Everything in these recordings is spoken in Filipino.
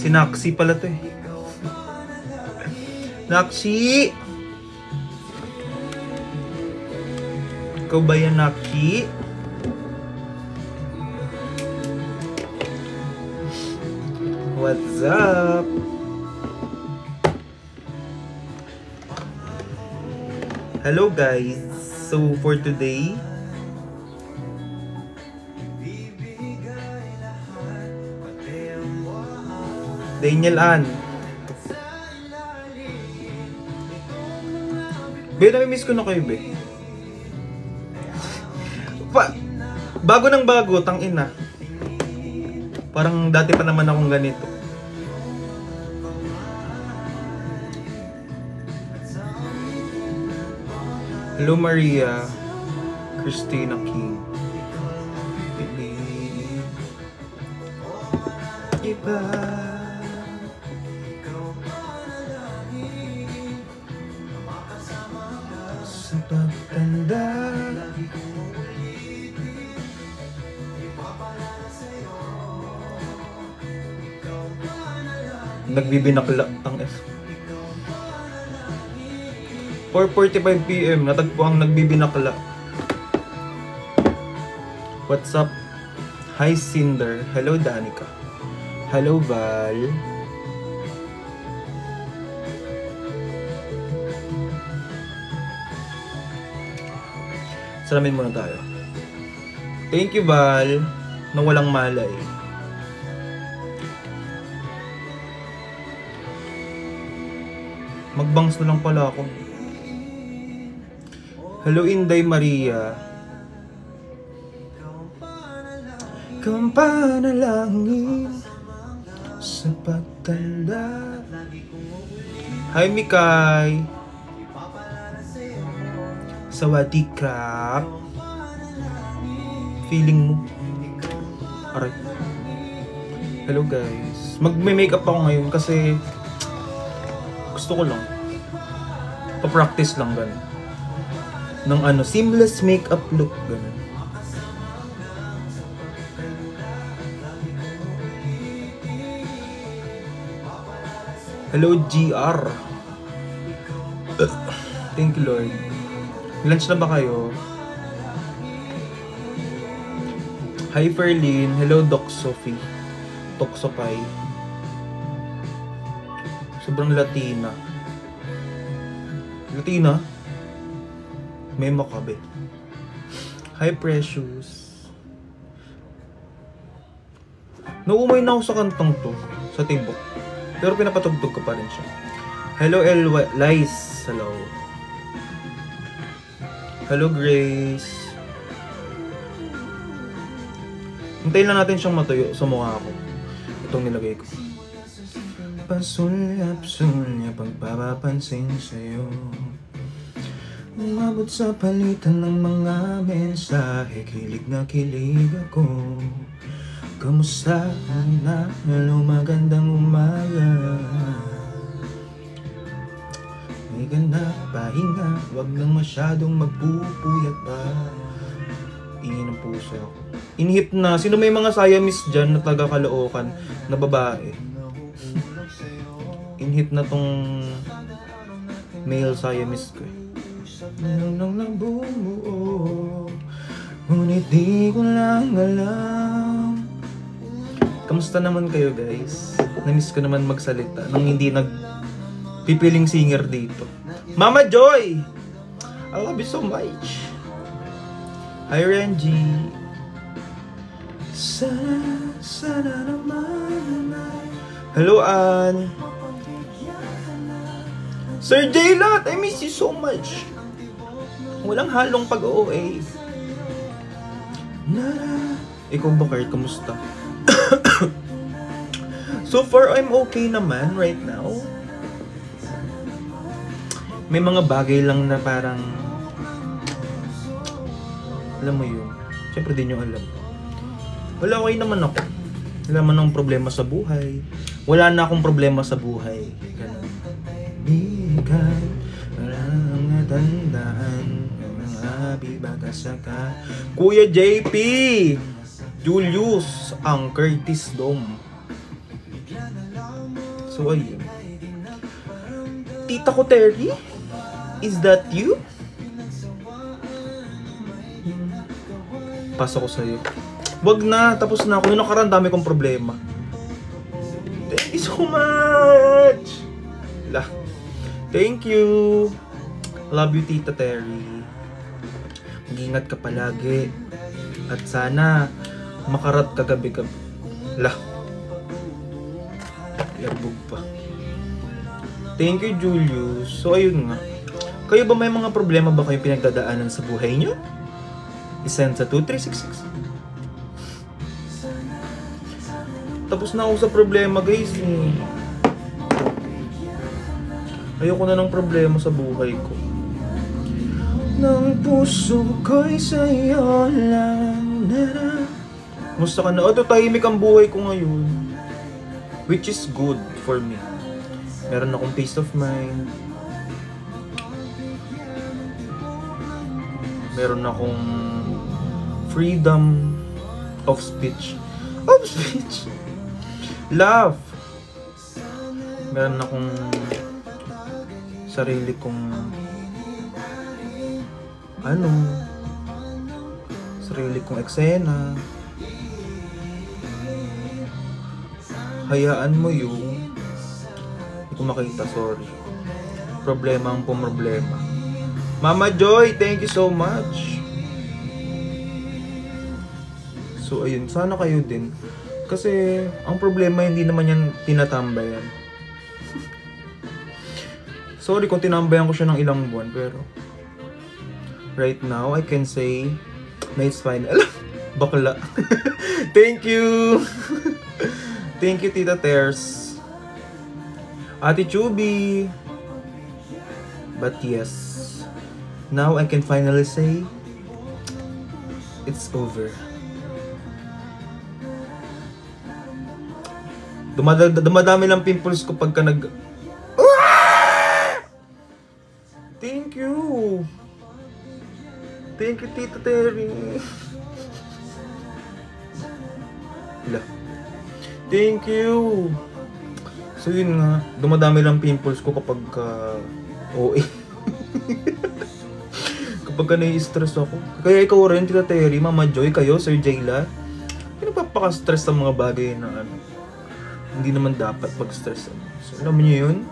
Si Naxi pala to eh. Naxi! Ikaw ba yan, Naxi? What's up? Hello guys. So for today, Daniel Ann. Be, nami-miss ko na kayo, be. Bago ng bago, tangina. Parang dati pa naman akong ganito. Hello Maria, Christina King. Iba. Sa pagtanda. Nagbibinakla ang F. 4:45 PM, natagpo ang nagbibinakla. What's up? Hi Cinder. Hello Danica. Hello Val. Salamin muna tayo. Thank you Val. Nang walang malay. Magbangs na lang pala ako. Hello Inday Maria. Kung panalangin sa pagtanda. Hi Mikay. Sawadee krap. Feeling mo. Aray. Hello guys. Magme-makeup ako ngayon kasi gusto ko lang. Pa-practice lang ganun. Ng ano, seamless makeup look ganun. Hello GR. Thank you Lord. Lunch na ba kayo? Hi Ferlin. Hello Doc Sophie. Toxopay. Sobrang Latina. Latina? May makabe. Hi Precious. Naumay na ako sa kantang to. Sa tibok. Pero pinapatugtog ko pa rin siya. Hello Lice. Hello. Hello Grace. Hintayin lang natin siyang matuyo sa mukha ko. Itong nilagay ko. Pasulyap-sulyap pagpapapansin sa'yo. Umabot sa palitan ng mga mensahe. Kilig na kilig ako. Kamusta na? Hello, magandang umaga. May ganda, pahinga. Huwag nang masyadong magpupuyat pa. Ingin ng puso ako. Inhip na. Sino may mga Siamese dyan na taga-Caloocan na babae? Inhip na tong male Siamese ko. Nang nabumuo, ngunit di ko lang alam. Kamusta naman kayo guys? Namiss ko naman magsalita nang hindi nagpipiling singer dito. Mama Joy! I love you so much. Hi Renji. Sana naman. Hello Ann. Sir J-Lot, I miss you so much. Walang halong pag-OA. Ikaw ba Kurt, kamusta? So far, I'm okay naman right now. May mga bagay lang na parang alam mo yun. Siyempre di nyo alam. Wala, okay naman ako. Wala man akong problema sa buhay. Wala na akong problema sa buhay. Ganun. Bigay, walang natandaan. Kuya JP Julius ang Curtis Dom. So, ayun. Tita ko, Terry? Is that you? Pasok ko sa'yo. Wag na, tapos na ako. Noong nakaraan, dami kong problema. Thank you so much! Thank you! Love you, Tita Terry. Mag-ingat ka palagi. At sana, makarat ka gabi-gabi. Labog pa. Thank you, Julius. So, ayun nga. Kayo ba may mga problema ba kayo pinagdadaanan sa buhay nyo? I-send sa 2366. Tapos na ako sa problema, guys. Ayoko na ng problema sa buhay ko. Nang puso ko'y sa'yo lang na. Musta ka na? Tahimik ang buhay ko ngayon. Which is good for me. Meron akong peace of mind. Meron akong freedom of speech. Love. Meron akong sarili kong sarili kong eksena. Hayaan mo yung hindi ko makita, sorry. Problema ang pumroblema. Mama Joy, thank you so much. So ayun, sana kayo din. Kasi ang problema hindi naman yan tinatambayan. Sorry kung tinambayan ko siya ng ilang buwan, pero right now I can say na it's fine. Bakla. Thank you. Thank you, Tita Ters. Ate Chubby. But yes, now I can finally say it's over. Dumadami lang pimples ko pagka Thank you. Thank you, Tita Terry. Thank you. So yun nga, dumadami lang pimples ko kapag OA. Kapag nai-stress ako. Kaya ikaw rin, Tita Terry, Mama Joy, kayo, Sir Jayla, pinapapaka-stress sa mga bagay na hindi naman dapat mag-stress. So alam niyo yun?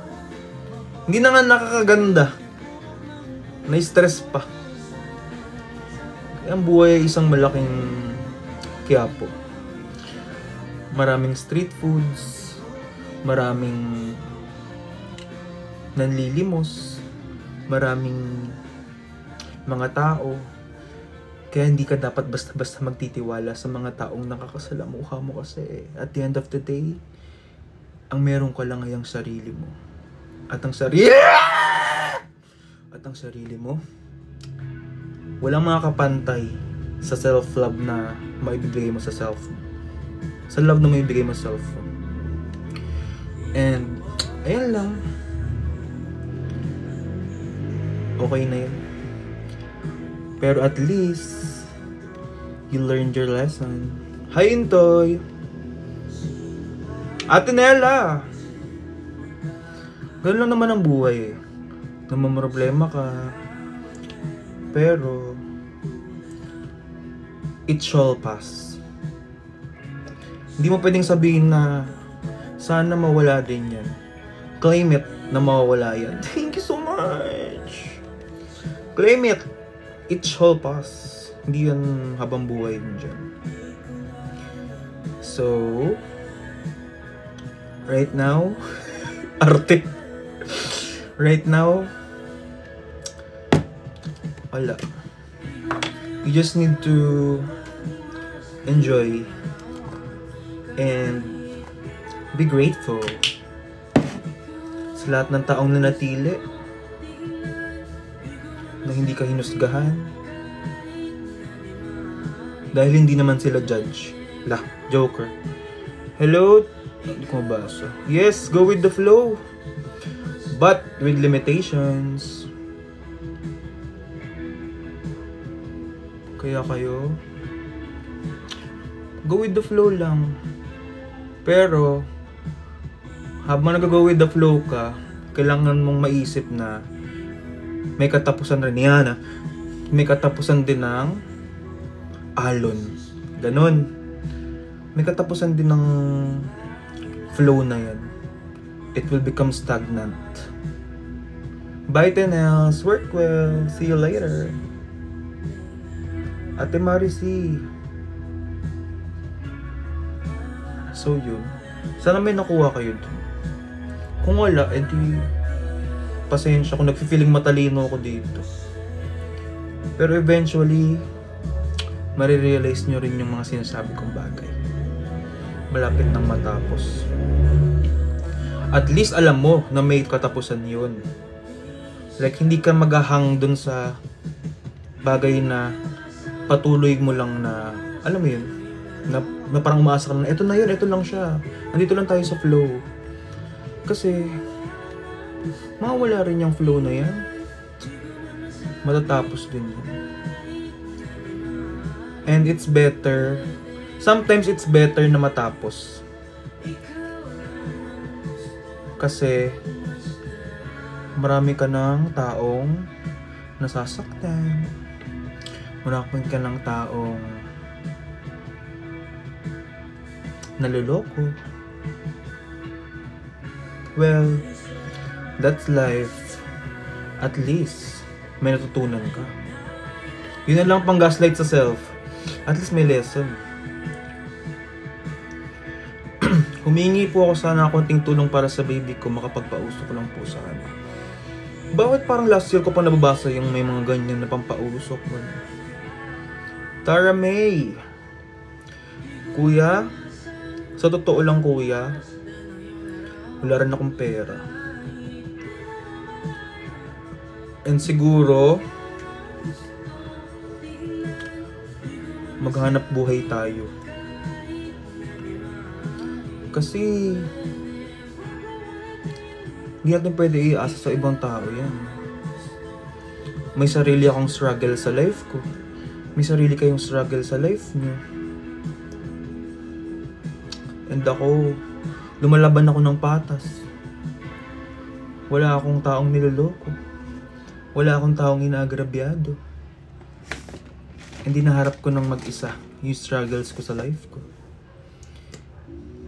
Hindi na nga nakakaganda. Na-stress pa. Kaya ang buhay ay isang malaking Quiapo. Maraming street foods, maraming nanlilimos, maraming mga tao. Kaya hindi ka dapat basta-basta magtitiwala sa mga taong nakakasalamuha mo kasi at the end of the day, ang meron ka lang ay ang sarili mo. At ang sarili mo, walang makakapantay sa self-love na maibibigay mo sa self mo. Sa love na maibibigay mo sa self mo. And, ayan lang. Okay na yun. Pero at least, you learned your lesson. Hi, Intoy! Ate Nella! Ganun lang naman ang buhay eh. Namamroblema ka. Pero, it shall pass. Hindi mo pwedeng sabihin na sana mawala din yan. Claim it na mawawala yan. Thank you so much! Claim it! It shall pass. Hindi yan habang buhay din dyan. So, right now, arte. Right now, wala. You just need to enjoy and be grateful sa lahat ng taong nanatili na hindi ka hinusgahan dahil hindi naman sila judge. Joker. Hello? Hindi ko mabasa. Yes, go with the flow. But with limitations. Kaya kayo, go with the flow lang. Pero, habang nag-go with the flow ka, kailangan mong maisip na may katapusan rin yan. May katapusan din ng alon. Ganon. May katapusan din ng flow na yan. It will become stagnant. Bye, Tenels. Work well. See you later. Ate Marisi. So yun. Sana may nakuha kayo dun. Kung wala, edi pasensya kung nagfi-feeling matalino ako dito. Pero eventually, marirealize nyo rin yung mga sinasabi kong bagay. Malapit nang matapos. At least alam mo na may katapusan yun. Like, hindi ka maghahang dun sa bagay na patuloy mo lang na, alam mo yun, na parang umaasa ka na, eto na yun, eto lang siya. Nandito lang tayo sa flow. Kasi, mawala rin yung flow na yan. Matatapos din yun. And it's better, sometimes it's better na matapos. Kasi, marami ka ng taong nasasaktan. Marami ka ng taong naluloko. Well, that's life. At least, may natutunan ka. Yun na lang pang gaslight sa self. At least may lesson. Humingi po ako sana konting tulong para sa baby ko, makapagpausok lang po sana. Bakit parang last year ko pa nababasa yung may mga ganyan na pampausok? Tara May! Kuya, sa totoo lang kuya, wala rin akong pera. And siguro, maghanap buhay tayo. Kasi, hindi natin pwede iasa sa ibang tao yan. May sarili akong struggle sa life ko. May sarili kayong struggle sa life niyo. And ako, lumalaban ako ng patas. Wala akong taong niloloko. Wala akong taong inaagrabyado. Hindi naharap ko ng mag-isa yung struggles ko sa life ko.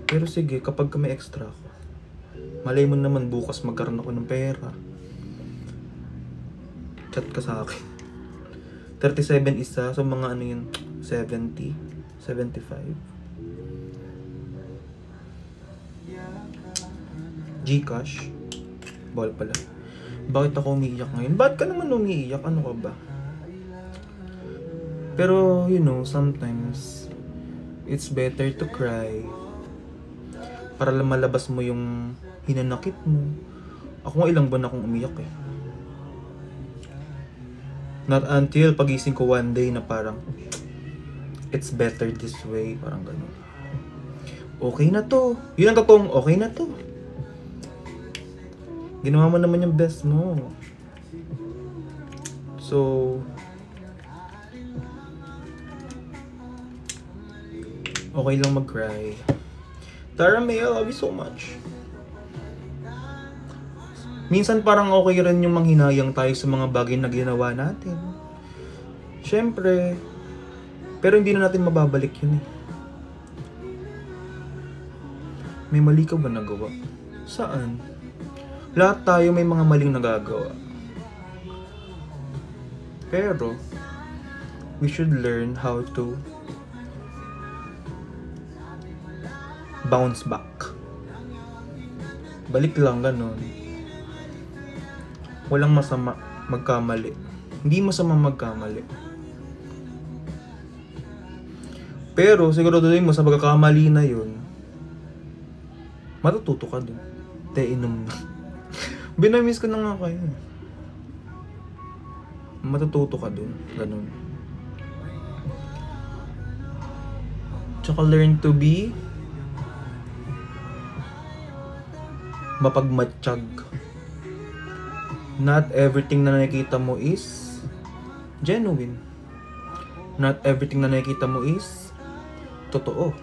Pero sige, kapag may extra ako, malay mo naman bukas magkaroon ako ng pera. Chat ka sa akin. 37 isa, so mga ano yun, 70, 75. Gcash. Bawal pala. Bakit ako umiiyak ngayon? Bakit ka naman umiiyak? Ano ka ba? Pero, you know, sometimes, it's better to cry. Para lang malabas mo yung hinanakit mo. Ako nga ilang buwan akong umiyak eh. Not until pagising ko one day na parang, it's better this way. Parang gano'n. Okay na to. Yun ang totoong okay na to. Ginawa mo naman yung best mo. So, okay lang mag-cry. Tara May, I love you so much. Minsan parang okay rin yung manghinayang tayo sa mga bagay na ginawa natin. Siyempre, pero hindi na natin mababalik yun eh. May mali ka ba nagawa? Saan? Lahat tayo may mga maling nagagawa. Pero, we should learn how to bounce back. Balik lang, ganun. Walang masama magkamali. Hindi masama magkamali. Pero, siguraduhin mo sa pagkakamali na yun, matututo ka dun. Inom na. Binamiss ko na nga kayo. Matututo ka dun. Ganun. Tsaka learn to be mapagmatsyag. Not everything na nakikita mo is genuine. Not everything na nakikita mo is totoo.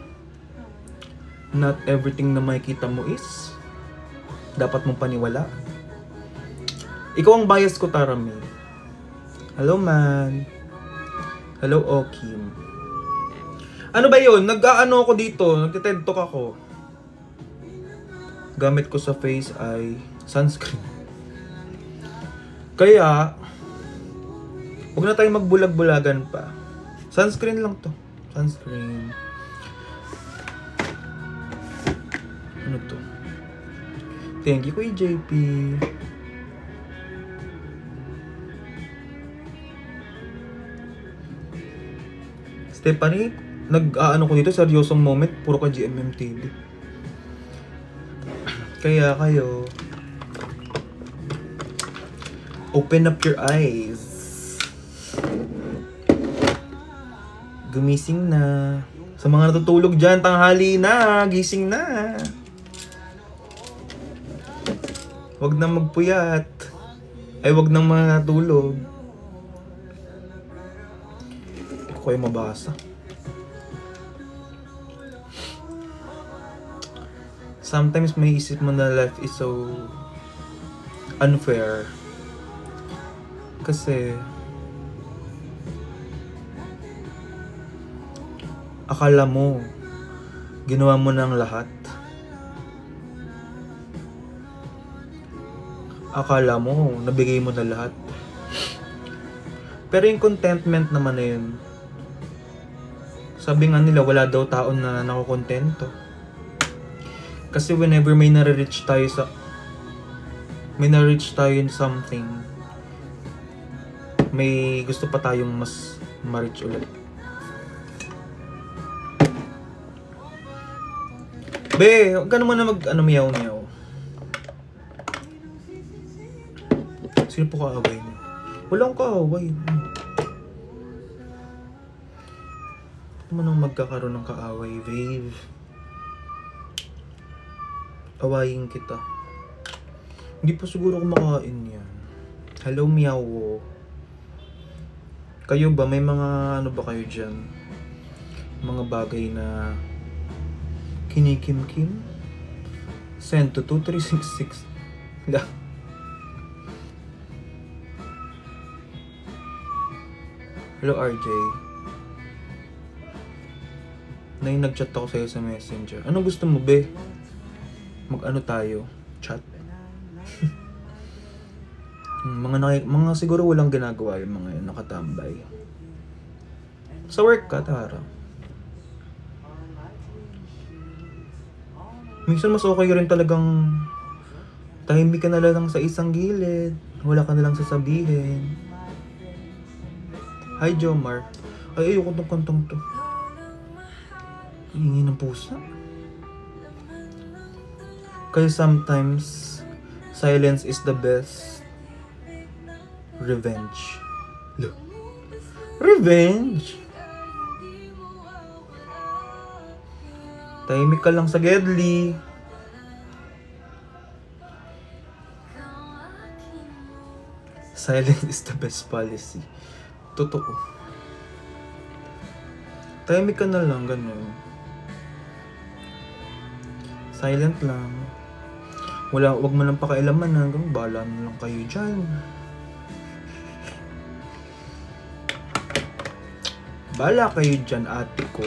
Not everything na makikita mo is dapat mong paniwala. Ikaw ang bias ko, Tara May. Hello, man. Hello, Okim. Ano ba yun? Nag-aano ako dito. Nagtited talk ako. Gamit ko sa face ay sunscreen. Kaya, huwag na tayong magbulag-bulagan pa. Sunscreen lang to. Sunscreen. Ano to? Thank you, Kuya JP. Stephanie, nag-aano ko dito, seryosong moment, puro ka GMM TV. Kaya kayo, open up your eyes. Gumising na. Sa mga natutulog dyan, tanghali na, gising na. Huwag na magpuyat. Ay, huwag nang mga natulog. Hindi ko kayo mabasa. Sometimes may isip mo na life is so unfair. Kasi akala mo ginawa mo ng lahat. Akala mo nabigay mo na lahat. Pero yung contentment naman na yun, sabi nga nila wala daw tao na nakokontento. Kasi whenever may nare-reach tayo in something, may gusto pa tayong mas ma-reach ulit. Be, huwag ka naman na meow-meow. Sino po kaaway niyo? Walang kaaway. Naman ang magkakaroon ng kaaway, babe. Awayin kita. Hindi pa siguro kumakain yan. Hello, meow. Kayo ba? May mga ano ba kayo dyan? Mga bagay na kinikim-kim? Send to 2366. La. Hello, RJ. Nag-chat ako sa'yo sa messenger. Ano gusto mo, be? Mag-ano tayo? Chat? mga siguro walang ginagawa yung mga yun, nakatambay. Sa work ka, Tara. Minsan mas okay rin talagang tahimik ka na lang sa isang gilid. Wala ka na lang sasabihin. Hi, Jomar. Ay, ayoko tong kantong to. Hingi ng pusa. Kasi sometimes, silence is the best revenge. Look. Revenge! Tahimik ka lang sa Gedli. Silence is the best policy. Totoo. Tahimik ka na lang, ganun. Silent lang. Wag mo lang pakialaman na hanggang bahala na lang kayo dyan. Bahala kayo dyan, ate ko.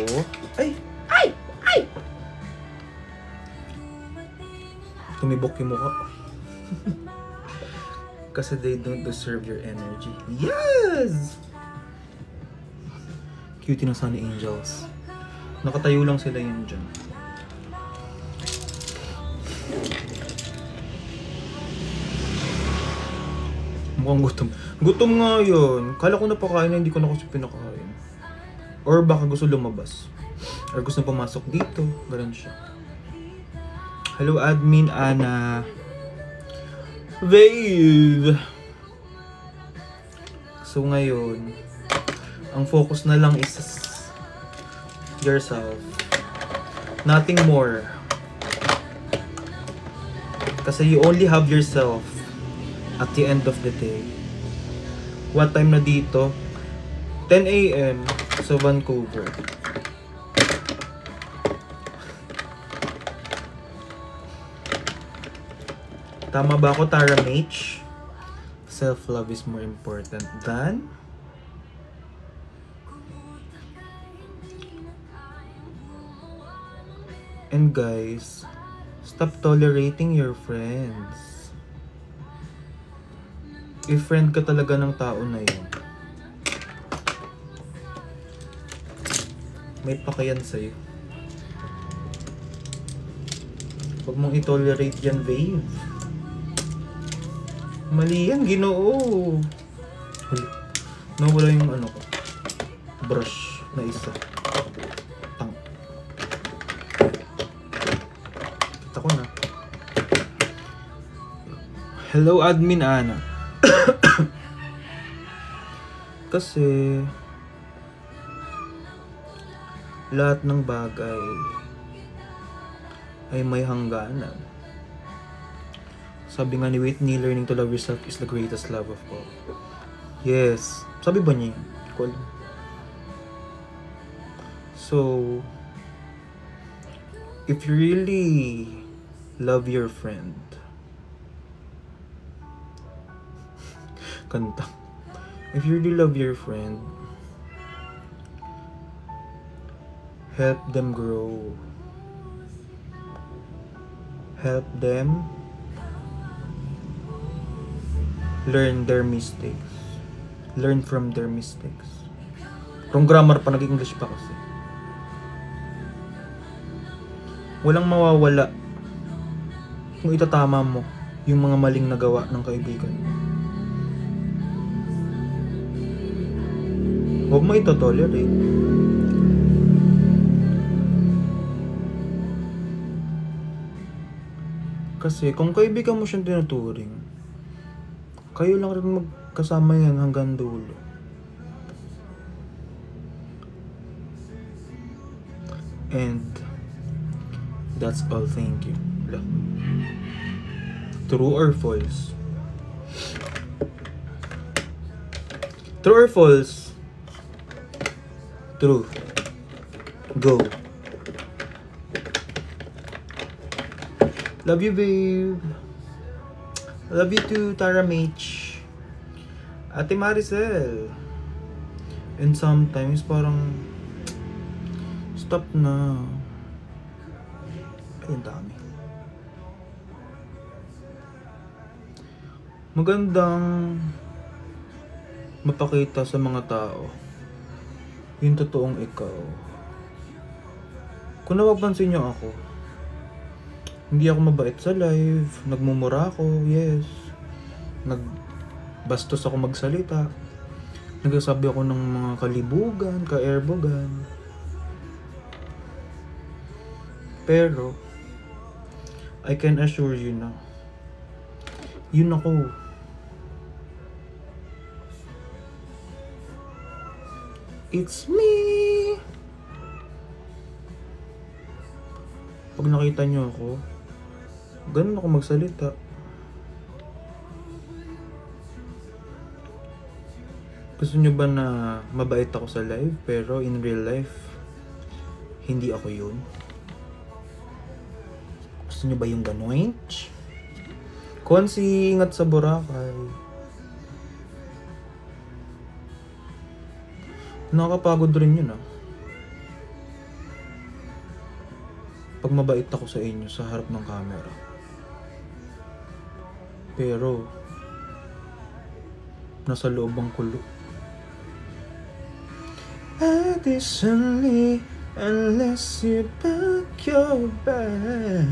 Ay! Ay! Ay! Tumibok yung mukha. Kasi they don't deserve your energy. Yes! Cutie ng Sunny Angels. Nakatayo lang sila yun dyan. Mukhang gutom. Gutom nga yun. Kala ko napakain na hindi ko na kasi pinakain. Or baka gusto lumabas. Or gusto pumasok dito. Ganun siya. Hello, admin Ana. Babe! So ngayon, ang focus na lang is yourself. Nothing more. Kasi you only have yourself at the end of the day. What time na dito? 10 AM sa Vancouver. Tama ba ako, Tara Mage? Self-love is more important than... And guys, stop tolerating your friends. If friend ka talaga ng tao na yun, may pakayan sa'yo. Huwag mong i-tolerate yan, babe. Mali yan, Ginoo. Nawala yung ano ko. Brush na isa. Tang. Kita ko na. Hello, Admin Ana. Kasi lahat ng bagay ay may hangganan. Sabi nga ni Whitney, learning to love yourself is the greatest love of all. Yes. Sabi ba niya? Cool. So, if you really love your friend, kanta. If you really love your friend, help them grow. Help them learn their mistakes. Learn from their mistakes. Wrong grammar pa, nag-English pa kasi. Walang mawawala kung itatama mo yung mga maling nagawa ng kaibigan mo. Huwag mo ito-tolerate. Kasi kung kaibigan mo siyang tinuturing, kayo lang rin magkasama yan hanggang dulo. And that's all. Thank you. True or false? True or false? True. Go. Love you, babe. Love you too, Tara Mage. Ate Maricel. And sometimes parang stop na. Ay, ang dami. Magandang mapakita sa mga tao yung totoong ikaw. Kung napapansin niyo ako, hindi ako mabait sa live, nagmumura ako, yes. Nagbastos ako magsalita. Nagsasabi ako ng mga kalibugan, ka-airbogan. Pero, I can assure you na, yun ako. It's me! Pag nakita nyo ako, ganun ako magsalita. Gusto nyo ba na mabait ako sa live, pero in real life, hindi ako yun? Gusto nyo ba yung ganun? Konsi, ingat sa Boracay. Nakakapagod rin yun, ah. Pag mabait ako sa inyo sa harap ng camera. Pero nasa loob ang kulo. Additionally, unless you pack your bag.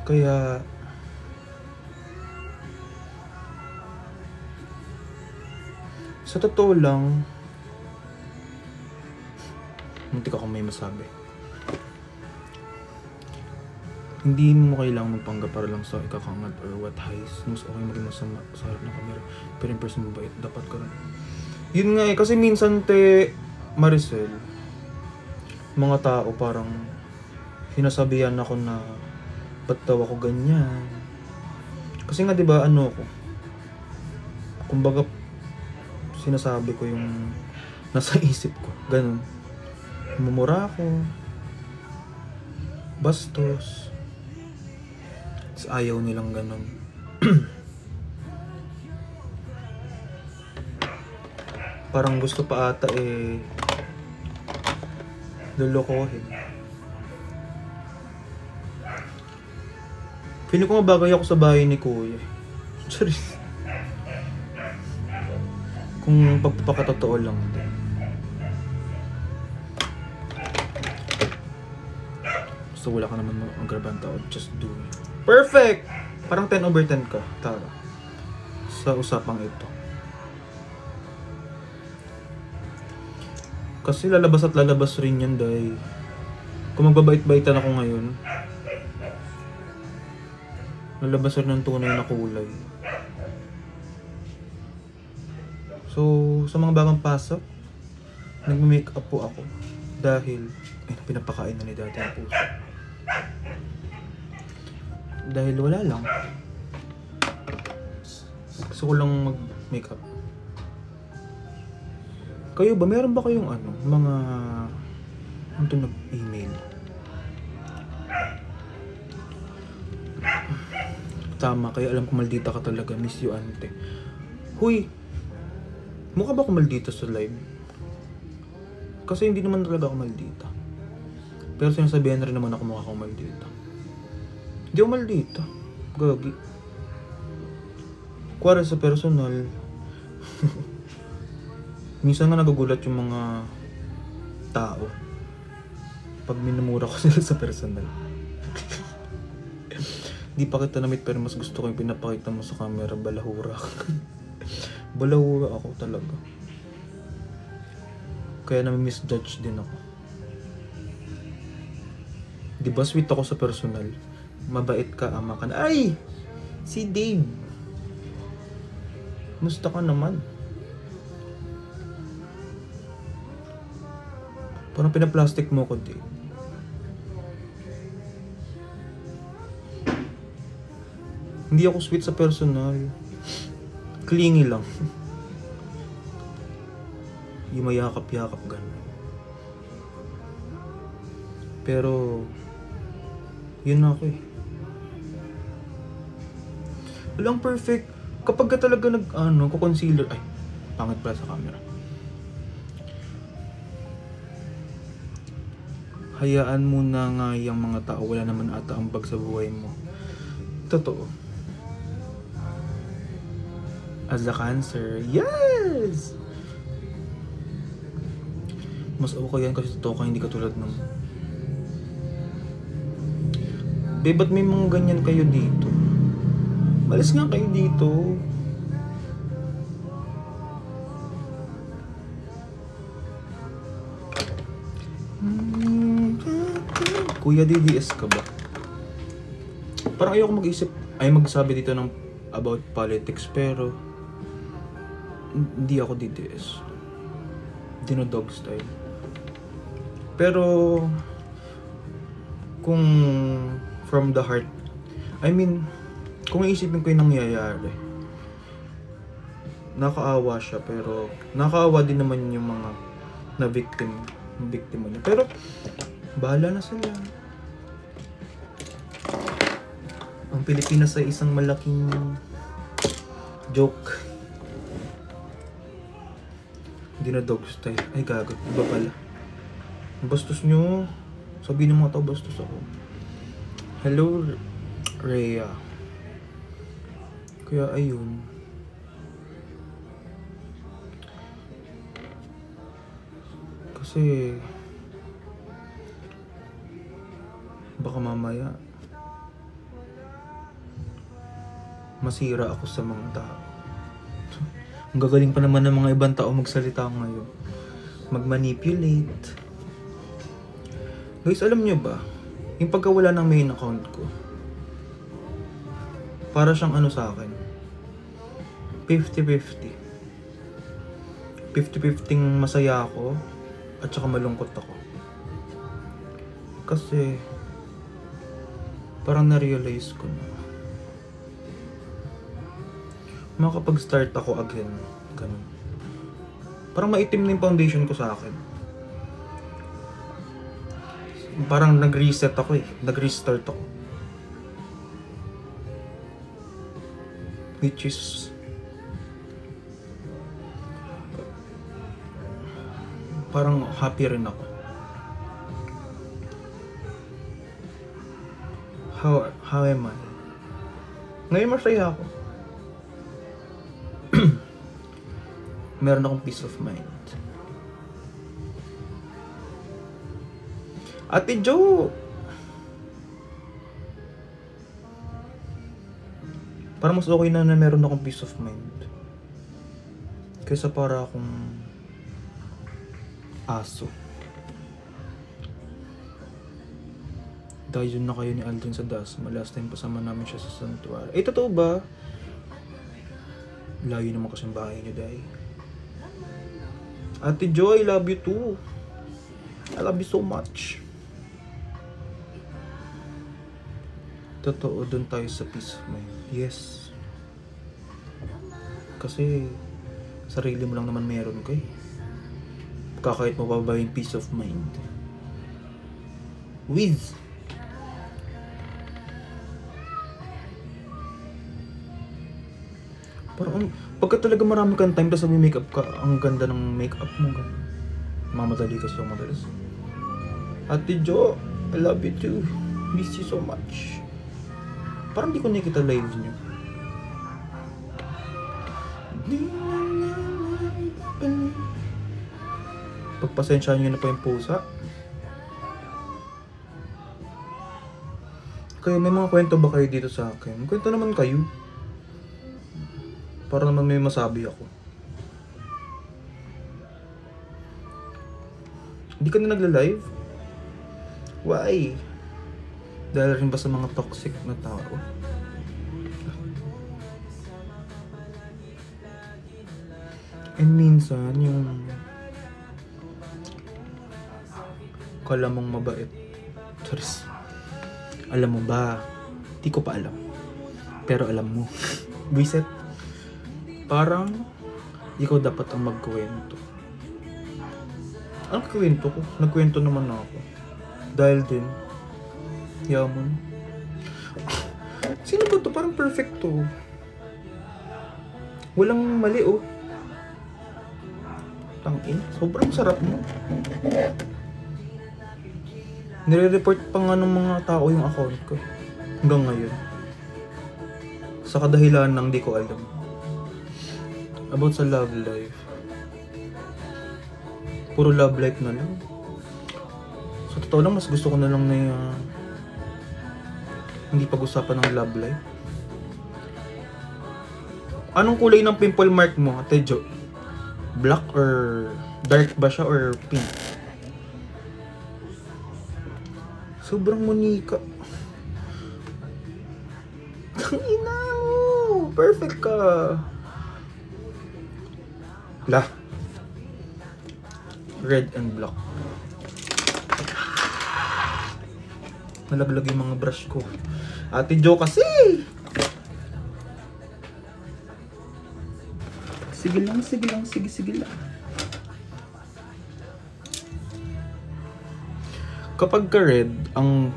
Kaya sa totoo lang, muntik akong may masabi. Hindi mo kailangan magpanggap para lang sa ikakangat or what highs. Mas okay maging masama sa harap ng camera. Pero in person mabait, dapat ka rin. Yun nga eh, kasi minsan Maricel, mga tao parang sinasabihan ako na ba't daw ako ganyan. Kasi nga diba ano ko, kumbaga sinasabi ko yung nasa isip ko, ganun. mumura ako, bastos. Tapos ayaw nilang ganun. Parang gusto pa ata lulukohin. Feeling ko mabagay ako sa bahay ni Kuya. Charis. Kung pagpapakatotoo lang din. So wala ka naman ang grabang tao, just do it. Perfect! Parang 10/10 ka, Tara. Sa usapang ito. Kasi lalabas at lalabas rin yan dahil kung magbabait-baitan ako ngayon, lalabas rin ng tunay na kulay. So, sa mga bagong pasok, nagme-makeup po ako dahil pinapakain na ni dati ang puso. Dahil wala lang. Gusto ko lang mag-makeup. Kayo ba? Meron ba kayong mga nag-email? Tama, kaya alam ko maldita ka talaga. Miss you, ante. Huy! Mukha ba ako maldita sa live? Kasi hindi naman talaga ako maldita. Pero sinasabihan rin naman ako mukha akong maldita. Hindi ako maldita. Gagi. Kuwari sa personal, minsan nga nagugulat yung mga tao pag minumura ko sila sa personal. Di pa kita na-meet pero mas gusto ko yung pinapakita mo sa camera. Balahura. Balahura ako talaga. Kaya nami-misjudge din ako. Di ba sweet ako sa personal? Mabait ka, ama ka na. Ay! Si Dave! Musta ka naman? Parang pinaplastic mo ko, Dave. Hindi ako sweet sa personal. Clingy lang. Yung mayakap-yakap gano'n. Pero yun na ako eh. Walang perfect. Kapag ka talaga ko-concealer. Ay, pangit pala sa camera. Hayaan mo na nga yung mga tao. Wala naman ata ang bag sa buhay mo. Totoo. As a Cancer, yes! Mas okay yan kasi totoo ka, hindi katulad ng babe, ba't may mga ganyan kayo dito? Malis nga kayo dito. Kuya, DDS ka ba? Parang ayoko mag-isip, magsabi dito ng about politics, pero hindi ako DDS. Dinodog style. Pero kung from the heart, kung iisipin ko yung nangyayari, nakaawa siya, pero nakaawa din naman yung mga biktima niya. Pero bahala na sila. Ang Pilipinas ay isang malaking joke. Dinodog style. Ay gago, iba pala. Bastos nyo. Sabihin ng mga tao, bastos ako. Hello, Rhea. Kaya ayun. Kasi baka mamaya masira ako sa mga tao. Ang gagaling pa naman ng mga ibang tao magsalita ngayon. Mag-manipulate. Guys, alam nyo ba? Yung pagkawala ng main account ko, para siyang sa akin, 50-50. 50-50 masaya ako at saka malungkot ako. Kasi parang na-realize ko na makapag-start ako again, ganun. Parang maitim na yung foundation ko sa akin. Parang nag-reset ako eh. Nag-restart ako. Which is parang happy rin ako. How am I? Ngayon masaya ako. Meron akong peace of mind. Ate Jo! Parang mas okay na meron akong peace of mind. Kaysa para akong aso. Dahil yun na kayo ni Aldrin sa Dasma. Last time pasama namin siya sa Santuario. Eh, totoo ba? Layo naman kasi ang bahay niyo, Day. Ate Jo, I love you too. I love you so much. Totoo, dun tayo sa peace of mind. Yes. Kasi, sarili mo lang naman meron ko eh. Kakahit mo pa ba yung peace of mind? With parang, pagka talaga marami kang time tapos may makeup ka, ang ganda ng makeup mo. Mamadali kasi yung madalas. Ate Jo, I love you too. Miss you so much. Parang di ko nakita live niyo. Pagpasensyahan nyo na po yung pusa. Kayo, may mga kwento ba kayo dito sa akin? Kwento naman kayo. Para naman may masabi ako. Hindi ka na nagla-live? Why? Dahil rin ba sa mga toxic na tao? And minsan, yung kala mong mabait. Charis. Alam mo ba? Di ko pa alam. Pero alam mo. Biset. Parang ikaw dapat ang magkwento. Ang kwento ko? Nagkwento naman ako. Dahil din, yaman. Sino ba to? Parang perfecto. Walang mali oh. Tangin. Sobrang sarap mo. Nire-report pa nga ng mga tao yung account ko. Hanggang ngayon. Sa kadahilan ng di ko alam. About sa love life. Puro love life na lang. Sa totoo lang, mas gusto ko na lang na hindi pag-usapan ng love life. Anong kulay ng pimple mark mo, Ate Jo? Black or dark ba siya or pink? Sobrang Monica. Ina mo! Perfect ka! La. Red and black. Nalaglag yung mga brush ko. Ate Jo kasi! Sige lang, sige lang, sige lang. Kapag ka red, ang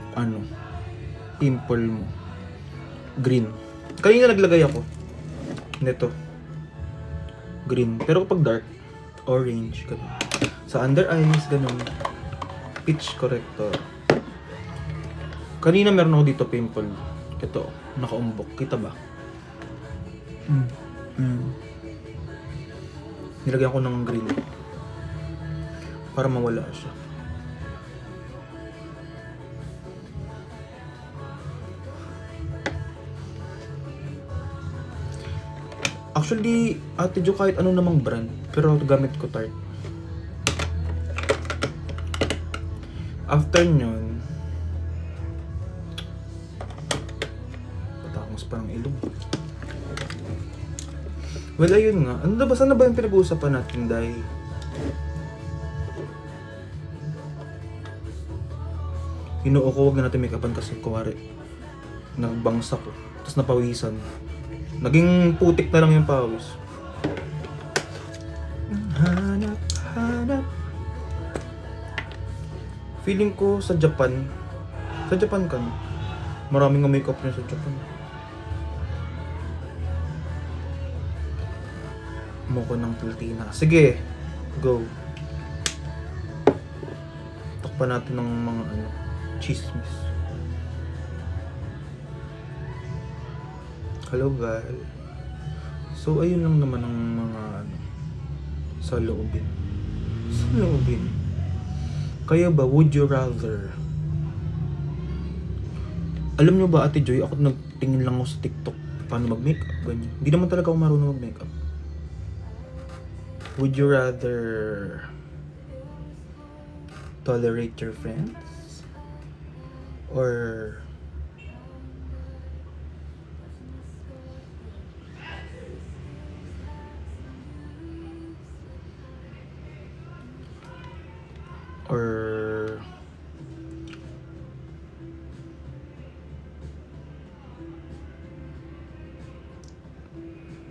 pimple mo, green. Kanina naglagay ako nito. Green. Pero kapag dark, orange. Ganun. Sa under eyes, ganun. Pitch corrector. Kanina meron ako dito pimple. Ito, nakaumbok. Kita ba? Nilagyan ko ng green. Para mawala siya. Actually, Ate Jo, kahit ano namang brand, pero gamit ko Tarte. After nyon, patangos pa ng ilong. Well, ayun nga. Ano na ba? Saan na ba yung pinag-uusapan natin, Day? Inuo ko, wag na natin make-upan kasi kuwari nagbangsa ko. Tapos napawisan. Naging putik na lang yung pawis. Hanap, hanap. Feeling ko sa Japan. Sa Japan ka, no? Maraming nga makeup niya sa Japan. Moko ng Piltina. Sige, go. Takpan natin ng mga chismis. Hello, gal. So, ayun lang naman ang mga sa loobin. Sa loobin. Kaya ba, would you rather? Alam nyo ba, Ate Joy, ako nagtingin lang ako sa TikTok paano mag-makeup, ganyan. Hindi naman talaga ako marunong mag-makeup. Would you rather tolerate your friends? Or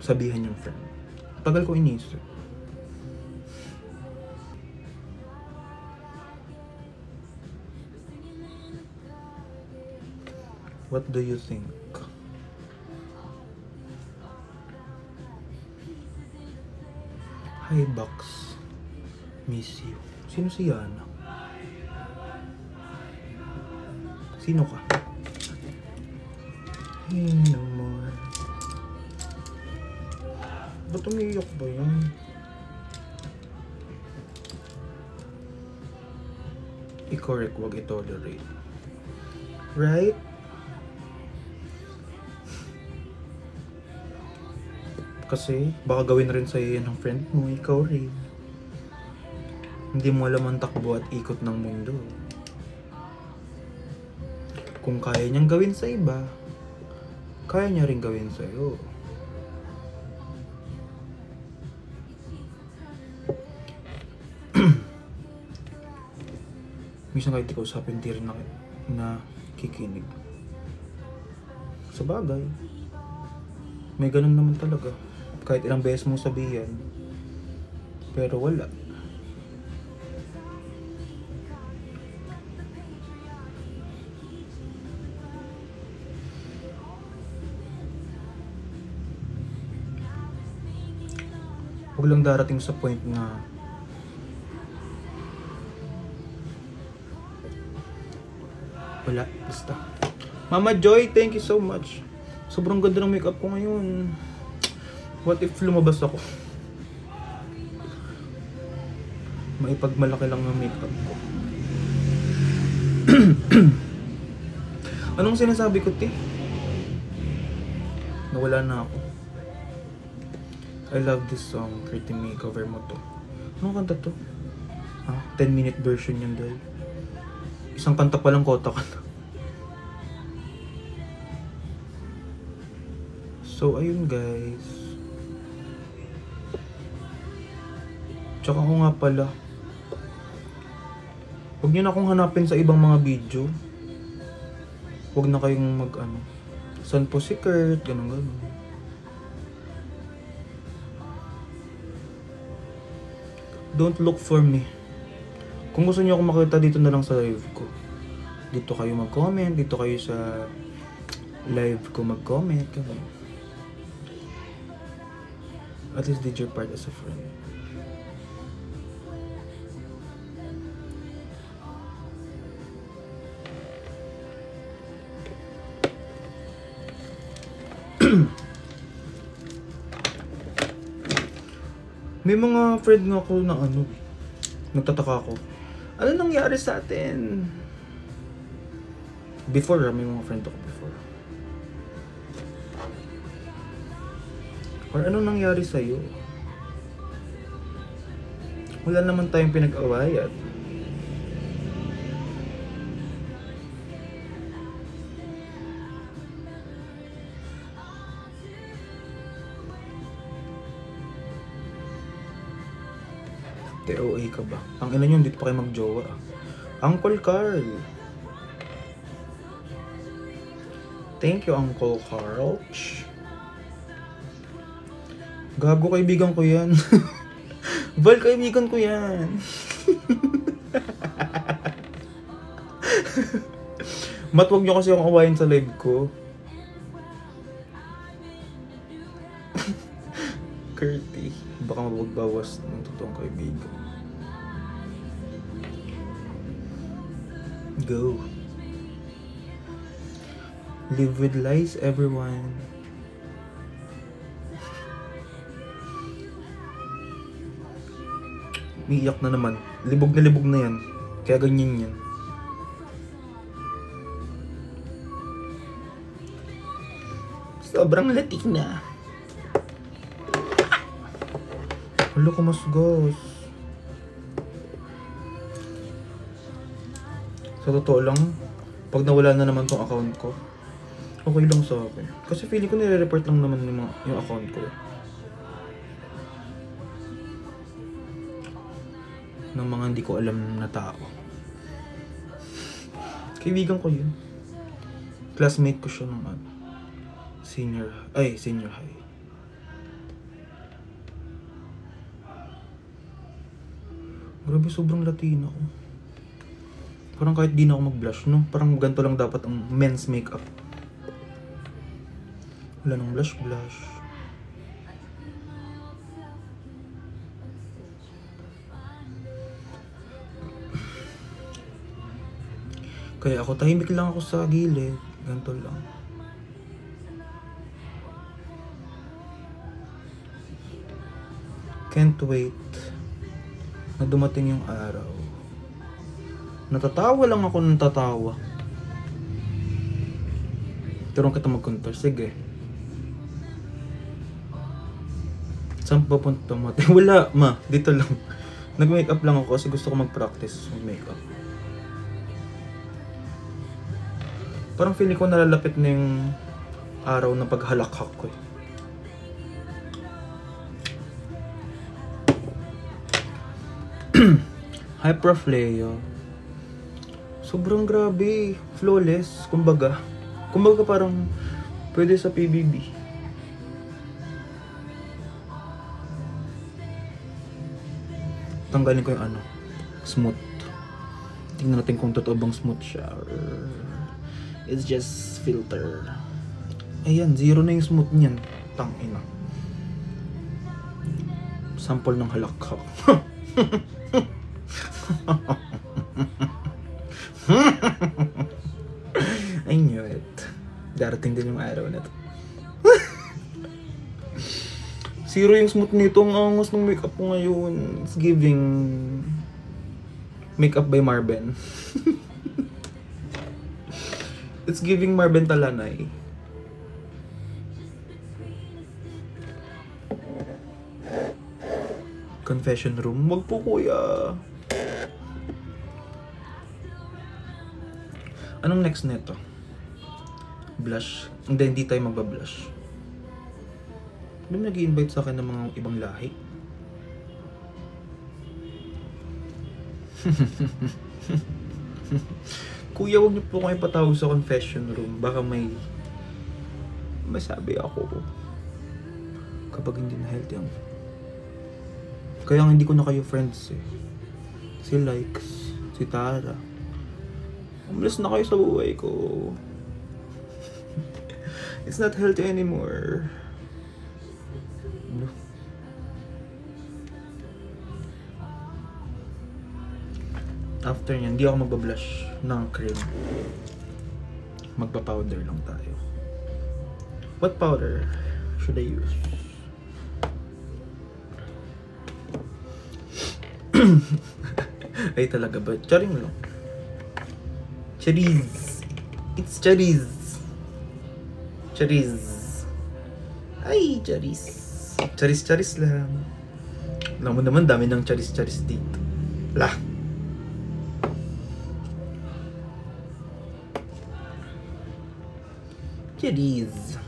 sabihan yung friend. Tagal ko inisip. What do you think? Hi, Box. Miss you. Sino si Yana? Sino ka? Hey, no more. Ba't umiiyak ba yan? I-correct, wag i-tolerate. Right? Kasi baka gawin rin sa'yo yan ng friend mo, ikaw rin. Hindi mo alam ang takbo at ikot ng mundo. Kung kaya niyang gawin sa iba, kaya niya rin gawin sa'yo. Minsan kahit ikaw usapin, di rin na kikinig. Sa bagay, may ganun naman talaga. Kahit ilang beses mong sabihin, pero wala. Huwag lang darating sa point na wala, basta. Mama Joy, thank you so much. Sobrang ganda ng makeup ko ngayon. What if lumabas ako? Maipagmalaki lang ng makeup ko. Anong sinasabi ko, Ti? Nawala na ako. I love this song, Pretty Makeover mo to. Anong kanta to? 10-minute version yun dahil. Isang kanta pa lang kota ka na. So, ayun guys. Tsaka ako nga pala, huwag nyo na akong hanapin sa ibang mga video. Huwag na kayong saan po si Kurt, ganun. Don't look for me. Kung gusto nyo akong makita, dito na lang sa live ko. Dito kayo mag-comment, dito kayo sa live ko mag-comment. At least did your part as a friend. May mga friend nga ako na nagtataka ako. Ano nangyari sa atin? Before, may mga friend ako before. Or ano nangyari sa'yo? Wala naman tayong pinag-awayan. TOA ka ba? Ang ina nyo, dito pa kayo mag-jowa. Uncle Carl. Thank you, Uncle Carl. Gago, kaibigan ko yan. Val, kaibigan ko yan. Matwag nyo kasi akong awayin sa live ko. Curty. Baka mabagbawas ng totoong kaibigan. Go. Live with lies, everyone. Umiiyak na naman. Libog na yan. Kaya ganyan yan. Sobrang latik na. Hala ko mas gas. Sa totoo lang, pag nawala na naman tong account ko, okay lang sa akin. Kasi feeling ko nire-report lang naman yung account ko. Ng mga hindi ko alam na tao. Kaibigan ko yun. Classmate ko siya ng senior high. Grabe, sobrang Latino ko. Parang kahit di na ako mag-blush, no? Parang ganito lang dapat ang men's makeup. Wala nang blush. Kaya ako, tahimik lang ako sa gilid. Ganito lang. Can't wait na dumating yung araw. Natatawa lang ako ng tatawa. Turong kita mag-contour. Sige. Saan papunta mo? Wala, ma. Dito lang. Nag-makeup lang ako kasi gusto ko mag-practice mag-makeup. Parang feeling ko nalalapit na yung araw ng paghalakhak ko eh. Hyperfleo. Sobrang grabe. Flawless. Kumbaga parang pwede sa PBB. Tanggalin ko yung smooth. Tingnan natin kung totoo bang smooth siya. It's just filter. Ayan, 0 na yung smooth niyan. Tangina. Sample ng halakhak. I knew it. Darating din yung araw na to. 0 yung smooth nito. Ang angas ng makeup ko ngayon. It's giving makeup by Marben. It's giving Marben Talanay. Confession room. Wag po, kuya. Anong next neto? Blush? Hindi tayo magbablush. Ano nag-i-invite sa akin ng mga ibang lahi? Kuya, wag niyo po kayo patawag sa confession room. Baka may masabi ako kapag hindi na healthy ang... Kaya hindi ko na kayo friends eh. Si Likes, si Tara. Umalis na kayo sa buhay ko. It's not healthy anymore. No. After nyan, hindi ako magbablush ng cream. Magpa-powder lang tayo. What powder should I use? Ay talaga ba? Charing lang. Cherries. It's cherries. Cherries. Ay, cherries. Charis-charis lang. Alam mo naman, dami ng charis-charis dito. Lah. Cherries.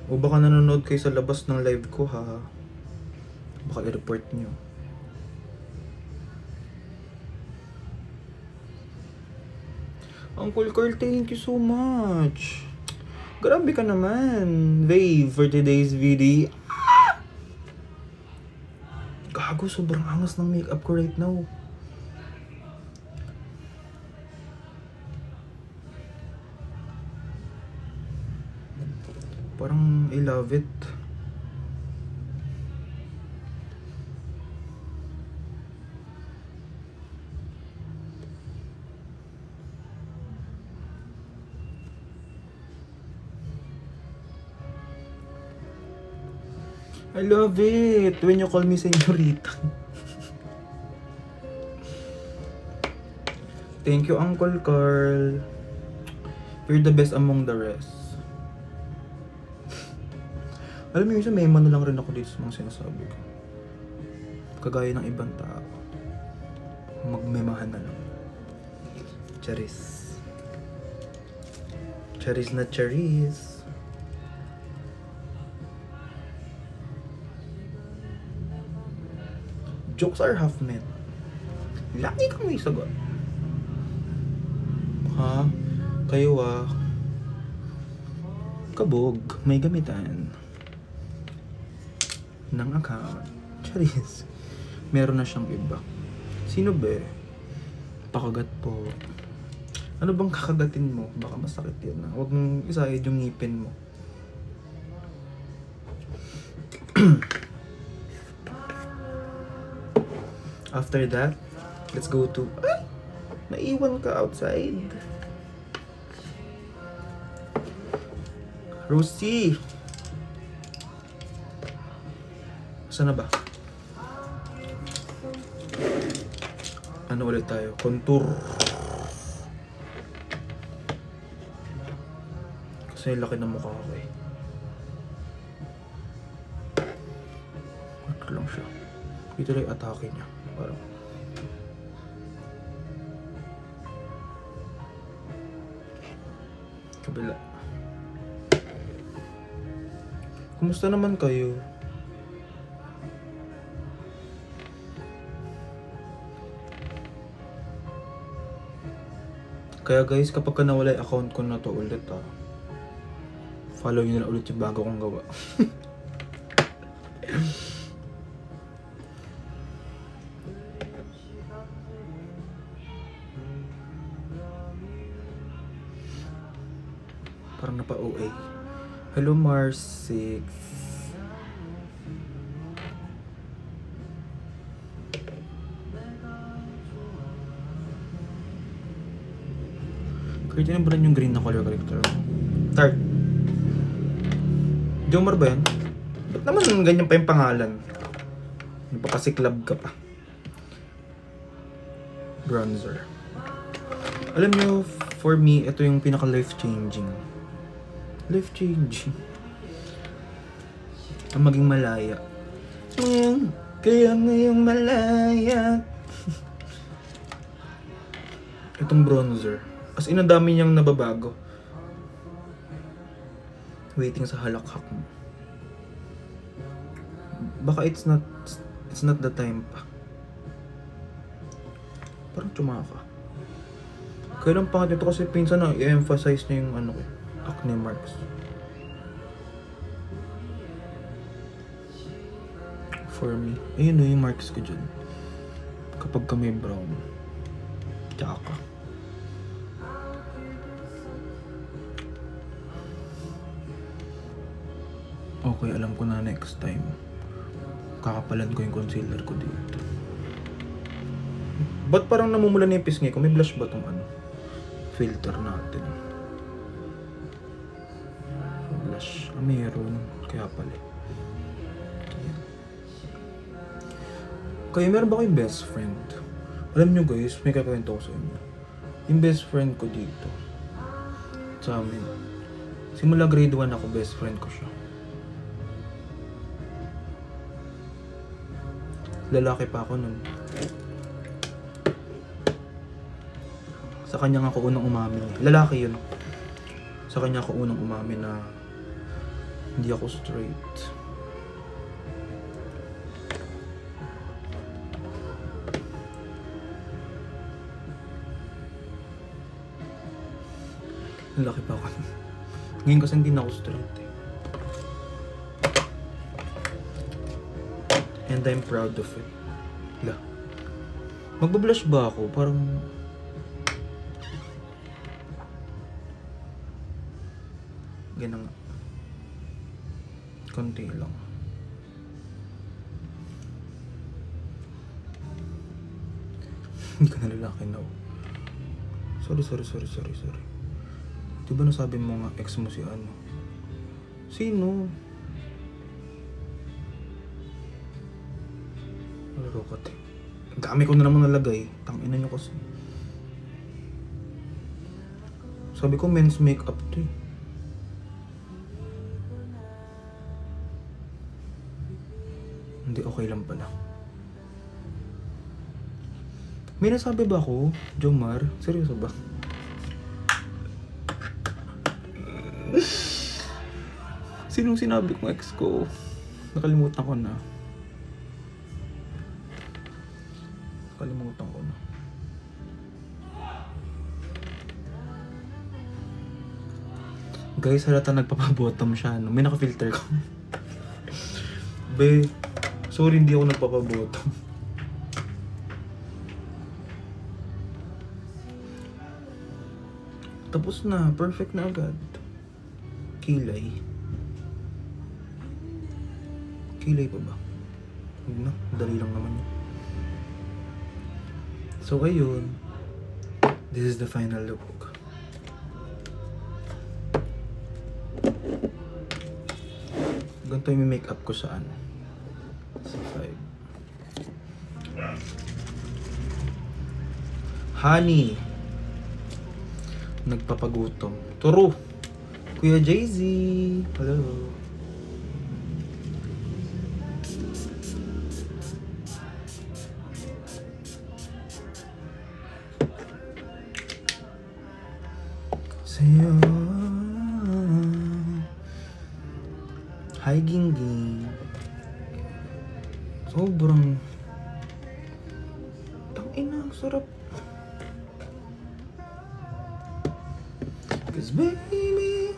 O baka nanonood kayo sa labas ng live ko ha. Baka i-report nyo. Uncle Carl, thank you so much. Grabe ka naman. Wave for today's video. Gago, sobrang angas ng makeup ko right now. Parang I love it. I love it when you call me señorita. Thank you, Uncle Carl. You're the best among the rest. Alam mo, minsan may mano lang rin ako dito sa mga sinasabi ko. Kagaya ng ibang tao. Magmemahan na lang. Charis. Charis na charis. Jokes are half meant. Lagi kang may sagot. Ha? Kayo kabog, may gamitan ng account. Charis. Meron na siyang iba. Sino ba? Pakagat po. Ano bang kakagatin mo? Baka masakit yun na. Huwag mong isayad yung ngipin mo. After that, let's go to... Ay! Naiwan ka outside. Rosie! Saan na ba? Ano ulit tayo? Contour. Kasi laki ng mukha ko eh. Ito lang siya. Ito lang yung atake niya. Parang kabila. Kumusta naman kayo? Kaya guys, kapag ka nawala yung account ko na to ulit follow nyo na ulit yung bago kong gawa. Parang napa-OA. Hello Mars 6. Kahit yun ba yung green na color corrector? Tart. Jomar ba yan? Ba't naman ganyan pa yung pangalan? Napakasiklab ka pa. Bronzer. Alam nyo, for me, ito yung pinaka life-changing. Life-changing. Ang maging malaya. Kaya ngayong malaya. Itong bronzer. As in, ang dami niyang nababago. Waiting sa halakhak mo. Baka it's not the time pa. Parang tsumaka. Kaya lang pangat ito kasi pinsan na i-emphasize niya yung acne marks. For me, ayun na yung marks ko dyan. Kapag kami brown. Tsaka. Okay, alam ko na next time. Kakapalan ko yung concealer ko dito. Ba't parang namumula na yung pisngi ko? May blush ba tong filter natin? Blush. Meron. Kaya pala. Ayan. Kaya meron ba kayong best friend? Alam nyo guys, may kakwento ko sa inyo. Yung best friend ko dito. Sa amin. Simula grade 1 ako, best friend ko siya. Lalaki pa ako nun. Sa kanya ako unang umamin. Lalaki yun. Sa kanya ako unang umamin na hindi ako straight. Lalaki pa ako. Ngayon kasi hindi na ako straight eh. And And I'm proud of it. La. Magbablush ba ako? Parang... Ganun nga. Konti lang. Hindi ka na lalaki na. Sorry. Diba nasabi mo nga ex mo si ano? Sino? Malaro ka. Ang dami ko na naman nalagay. Tangina nyo kasi. Sabi ko men's makeup to eh. Hindi, okay lang pala. May nasabi ba ako, Jomar? Seryoso ba? Sinong sinabi kong ex ko? Nakalimutan ko na. Guys, halata nagpapabottom siya. No? May naka-filter ko. Be, sorry hindi ako nagpapabottom. Tapos na, perfect na agad. Kilay. Kilay pa ba? Huwag na, dali lang naman yun. So ayun, this is the final look. Ganito yung make-up ko sa ano? Sa 5. Honey. Nagpapagutom. Turo. Kuya Jay-Z. Hello. Sa'yo. Hi, Gingging. Sobrang... Tangina, ang sarap. Cause baby...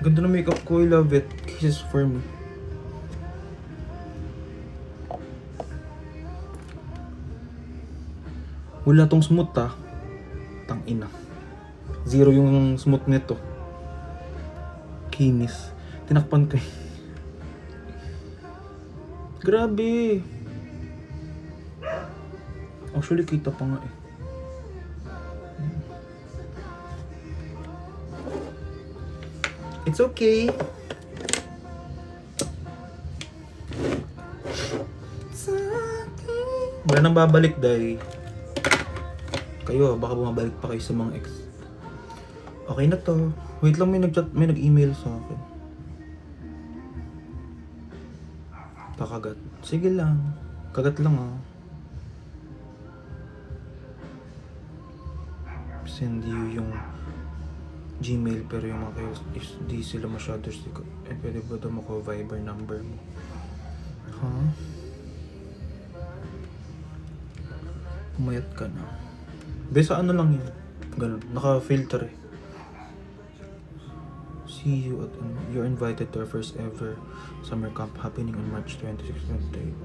Ganda na makeup ko, I love it. Kisses for me. Wala tong smooth ah. Tangina. 0 yung smooth nito. Kinis. Tinakpan ko eh. Grabe. Actually, kita pa nga eh. It's okay. Wala nang babalik dahil kayo, baka bumabalik pa kayo sa mga ex. Okay na to. Wait lang, may nag-email sa akin. Pakagat. Sige lang. Kagat lang ah. Send you yung Gmail pero yung mga kayo, if di sila masyado sikat, eh pwede ba daw mako Viber number mo? Huh? Pumayat ka na. Besa ano lang yun. Ganun. Naka-filter eh. See you at you're invited to our first ever summer camp happening on March 26, 28.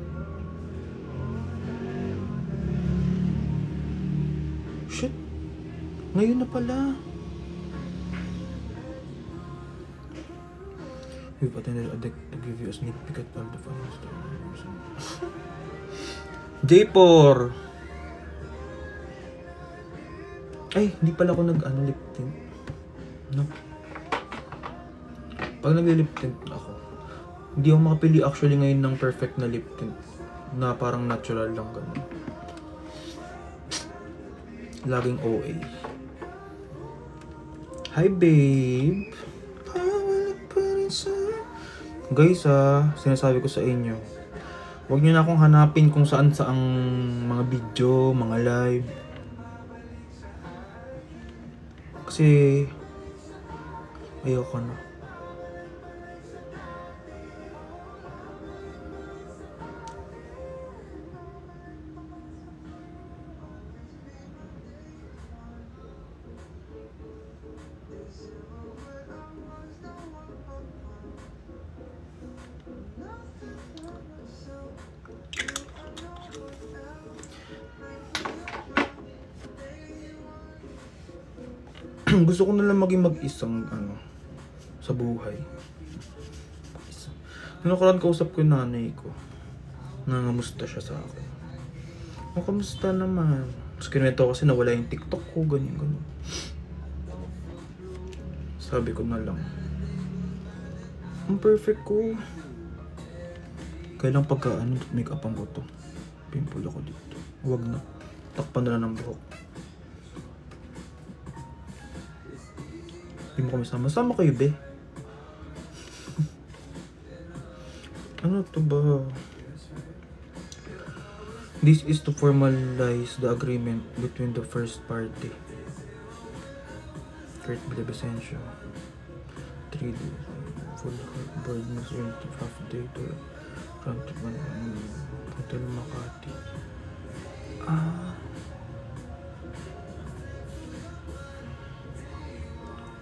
Shit! Ngayon na pala. We've attended a deck to give you a sneak peek at all the fun stories. J4! Ay, hindi pala ako lip tint. No? Pag nag-lip tint ako, hindi ako makapili actually ngayon ng perfect na lip tint na parang natural lang ganun. Laging OA. Hi babe! Guys sinasabi ko sa inyo, huwag nyo na akong hanapin kung saan saang mga video, mga live. Kasi ayoko na. Gusto ko na lang maging mag-isang sa buhay. Nung nakaraan kausap ko yung nanay ko. Nangamusta siya sa akin. Kamusta naman? Tapos kinuwento ko kasi nawala yung TikTok ko, ganyan. Sabi ko na lang, ang perfect ko. Kailang pagka make-up ang buto. Pimple ako dito. Huwag na. Takpan na lang ng buhok. Hindi mo kami sama. Sama kayo, be. Ano to ba? This is to formalize the agreement between the first party. Kurt Villavicencio. 3 days. Full board must rent half day to Hotel Makati.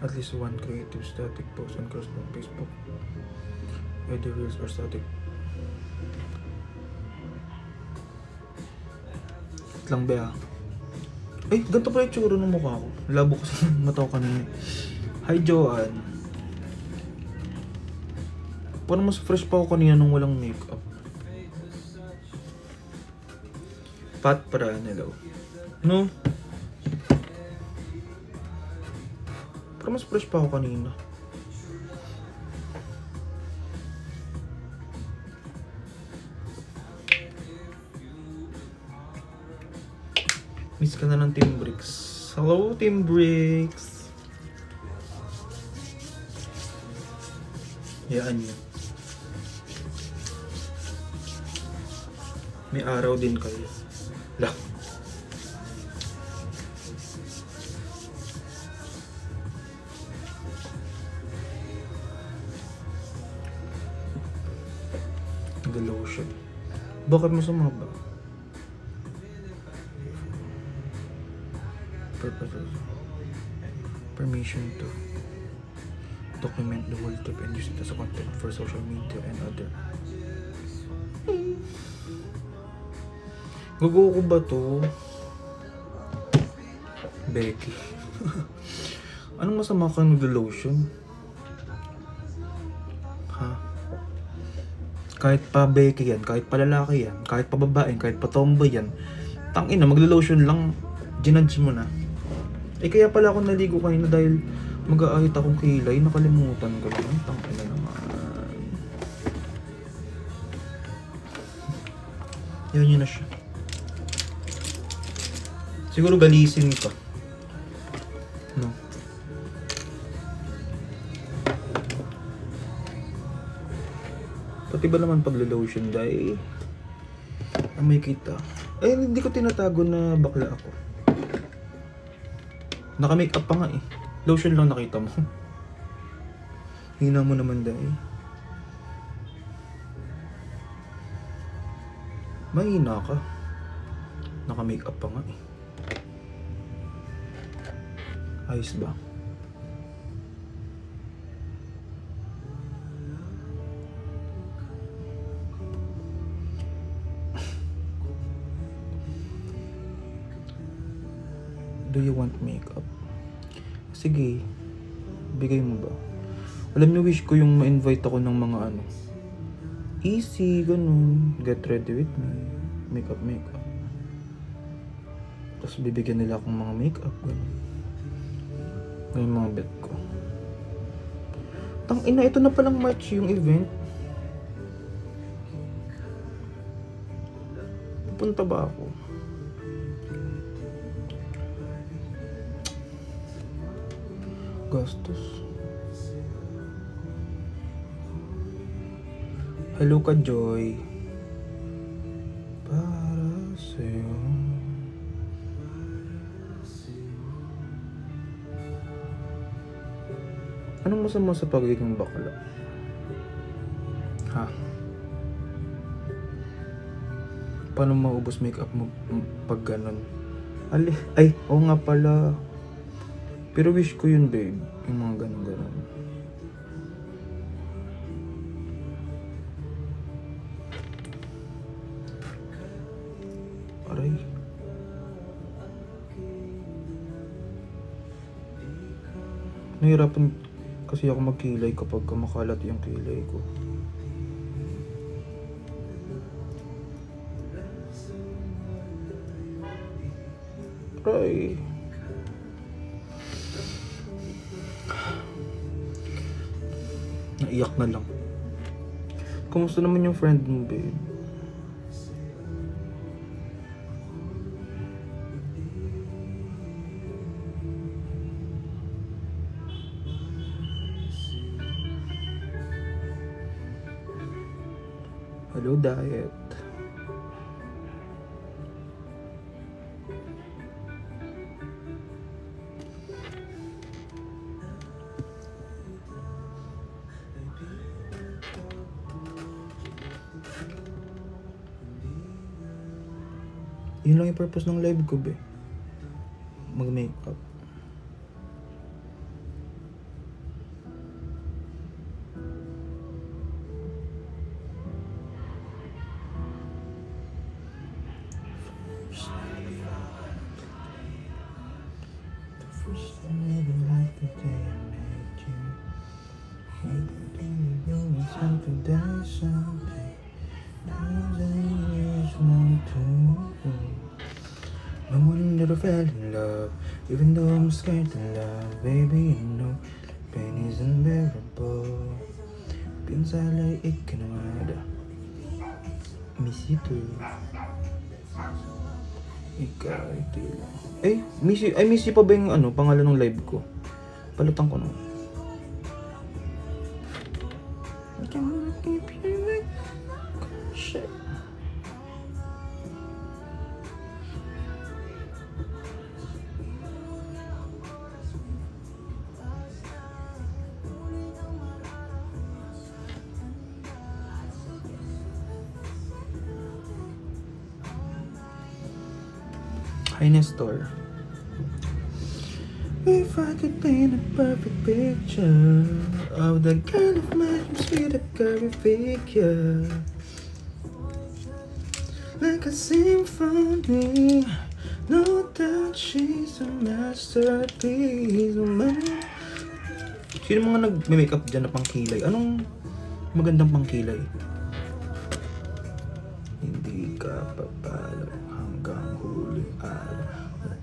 At least one creative static post on Facebook. Either reels or static. Lang ba? Ay, ganito pala yung tsura ng mukha ko. Labo kasi mata ko kanina. Hi, Joanne. Parang mas fresh pa ako kanina nung walang makeup. Pat para hello. No? Parang mas fresh pa ako kanina. Miss ka na ng Team Bricks. Hello, Team Bricks! Yaan nyo. May araw din kayo. Lah. The lotion. Bakit masama ba? Permission to document the whole trip and use it as a content for social media and other. Gugo ko ba to? Becky. Anong masama ka nag-lotion? Ha? Kahit pa Becky yan, kahit pa lalaki yan, kahit pa babae, kahit pa tomboy yan, tangina, mag-lotion lang, ginudge mo na. Eh kaya pala ako naligo kanina dahil mag-aahit akong kilay, nakalimutan ko lang. Tangina naman. Yun na siya. Siguro galisin ka. No. Pati ba naman pag-lotion dahil may kita. Eh hindi ko tinatago na bakla ako. Naka-makeup pa nga eh. Lotion lang nakita mo. Hina mo naman dahil. Mahina ka. Naka-makeup pa nga eh. Ayos ba? Do you want makeup? Sige, bigay mo ba? Alam niyo, wish ko yung ma-invite ako ng mga easy, ganun. Get ready with me. Makeup. Tapos bibigyan nila akong mga makeup, ganun. Yung mga bet ko. Tangina, ito na palang March yung event. Pupunta ba ako? Gastos. Hello ka, Joy. Para sa'yo. Anong masama sa pagiging bakla? Ha? Paano maubos makeup mo pag ganun? Ay, oo nga pala. Pero wish ko yun, babe. Yung mga ganun-ganun. Aray. Nahirapan kasi ako magkilay kapag makalat yung kilay ko. Ay. Naiyak na lang. Kumusta naman yung friend mo, babe? Hello, diet. Yun lang yung purpose ng live ko, be. Mag-makeup. No one ever fell in love, even though I'm scared to love. Baby, you know, pain is unbearable. Pinsala ikinamada. Miss you too. Ikaw, ito lang. Miss you pa ba yung pangalan ng live ko? Palutan ko na. Shit. Hi, Nestor. If I could paint a perfect picture of the kind of man who's sweet a curvy figure, like a symphony, no doubt she's a masterpiece. Sino mga nag-makeup dyan na pangkilay? Anong magandang pangkilay? Hindi ka papalo hanggang huling araw.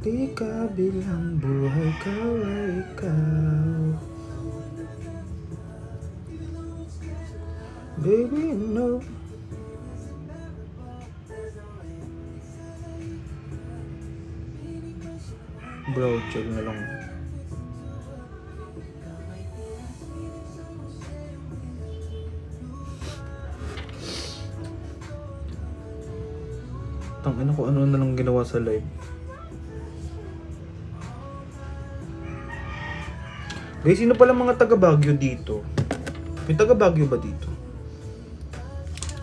Di ka bilang buhay ka ay ikaw. Baby, you know. Bro, chill na lang. Tangina ko ano na lang ginawa sa live. Guys, sino pala mga taga Baguio dito? May taga Baguio ba dito?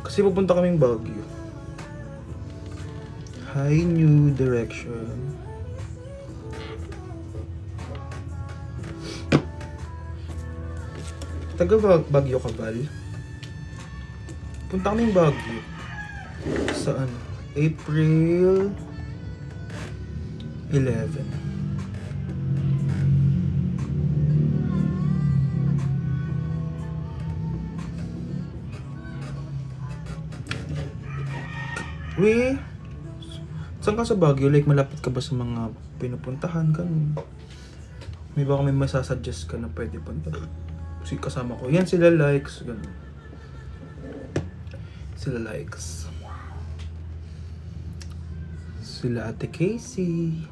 Kasi pupunta kaming Baguio. Hi, new direction. Taga Baguio ka, Val? Punta kaming Baguio. Saan? April 11. Saan ka sa Baguio? Like, malapit ka ba sa mga pinupuntahan? Ganun. May baka may masasuggest ka na pwede punta. Kasi kasama ko. Yan sila likes. Ganun. Sila likes. Sila Ate Casey.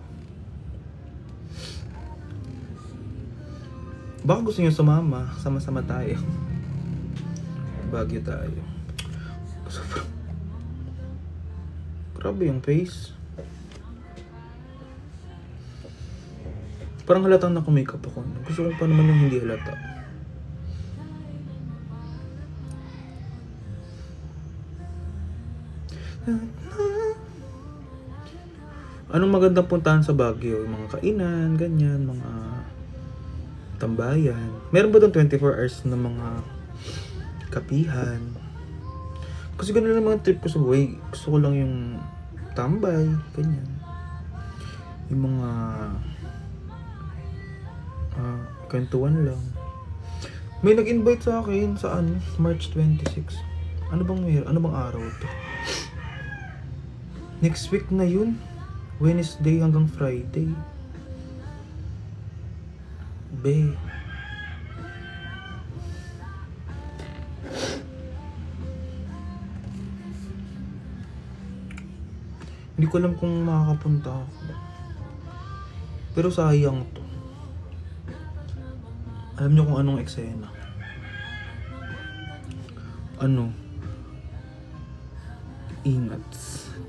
Baka gusto nyo sumama. Sama-sama tayo. Baguio tayo. Grabe yung face. Parang halatang naka-makeup ako. Gusto ko pa naman yung hindi halata. Anong magandang puntahan sa Baguio? Yung mga kainan, ganyan, mga tambayan. Meron ba doon 24 hours na mga kapihan? Kasi ganun lang mga trip ko sa buhay. Gusto ko lang yung tambay, ganyan. Yung mga Kwentuhan lang. May nag-invite sa akin sa March 26. Ano bang araw to? Next week na yun. Wednesday hanggang Friday. Be. Hindi ko alam kung makakapunta ako. Pero sayang to. Alam niyo kung anong eksena? Ano? Ingat.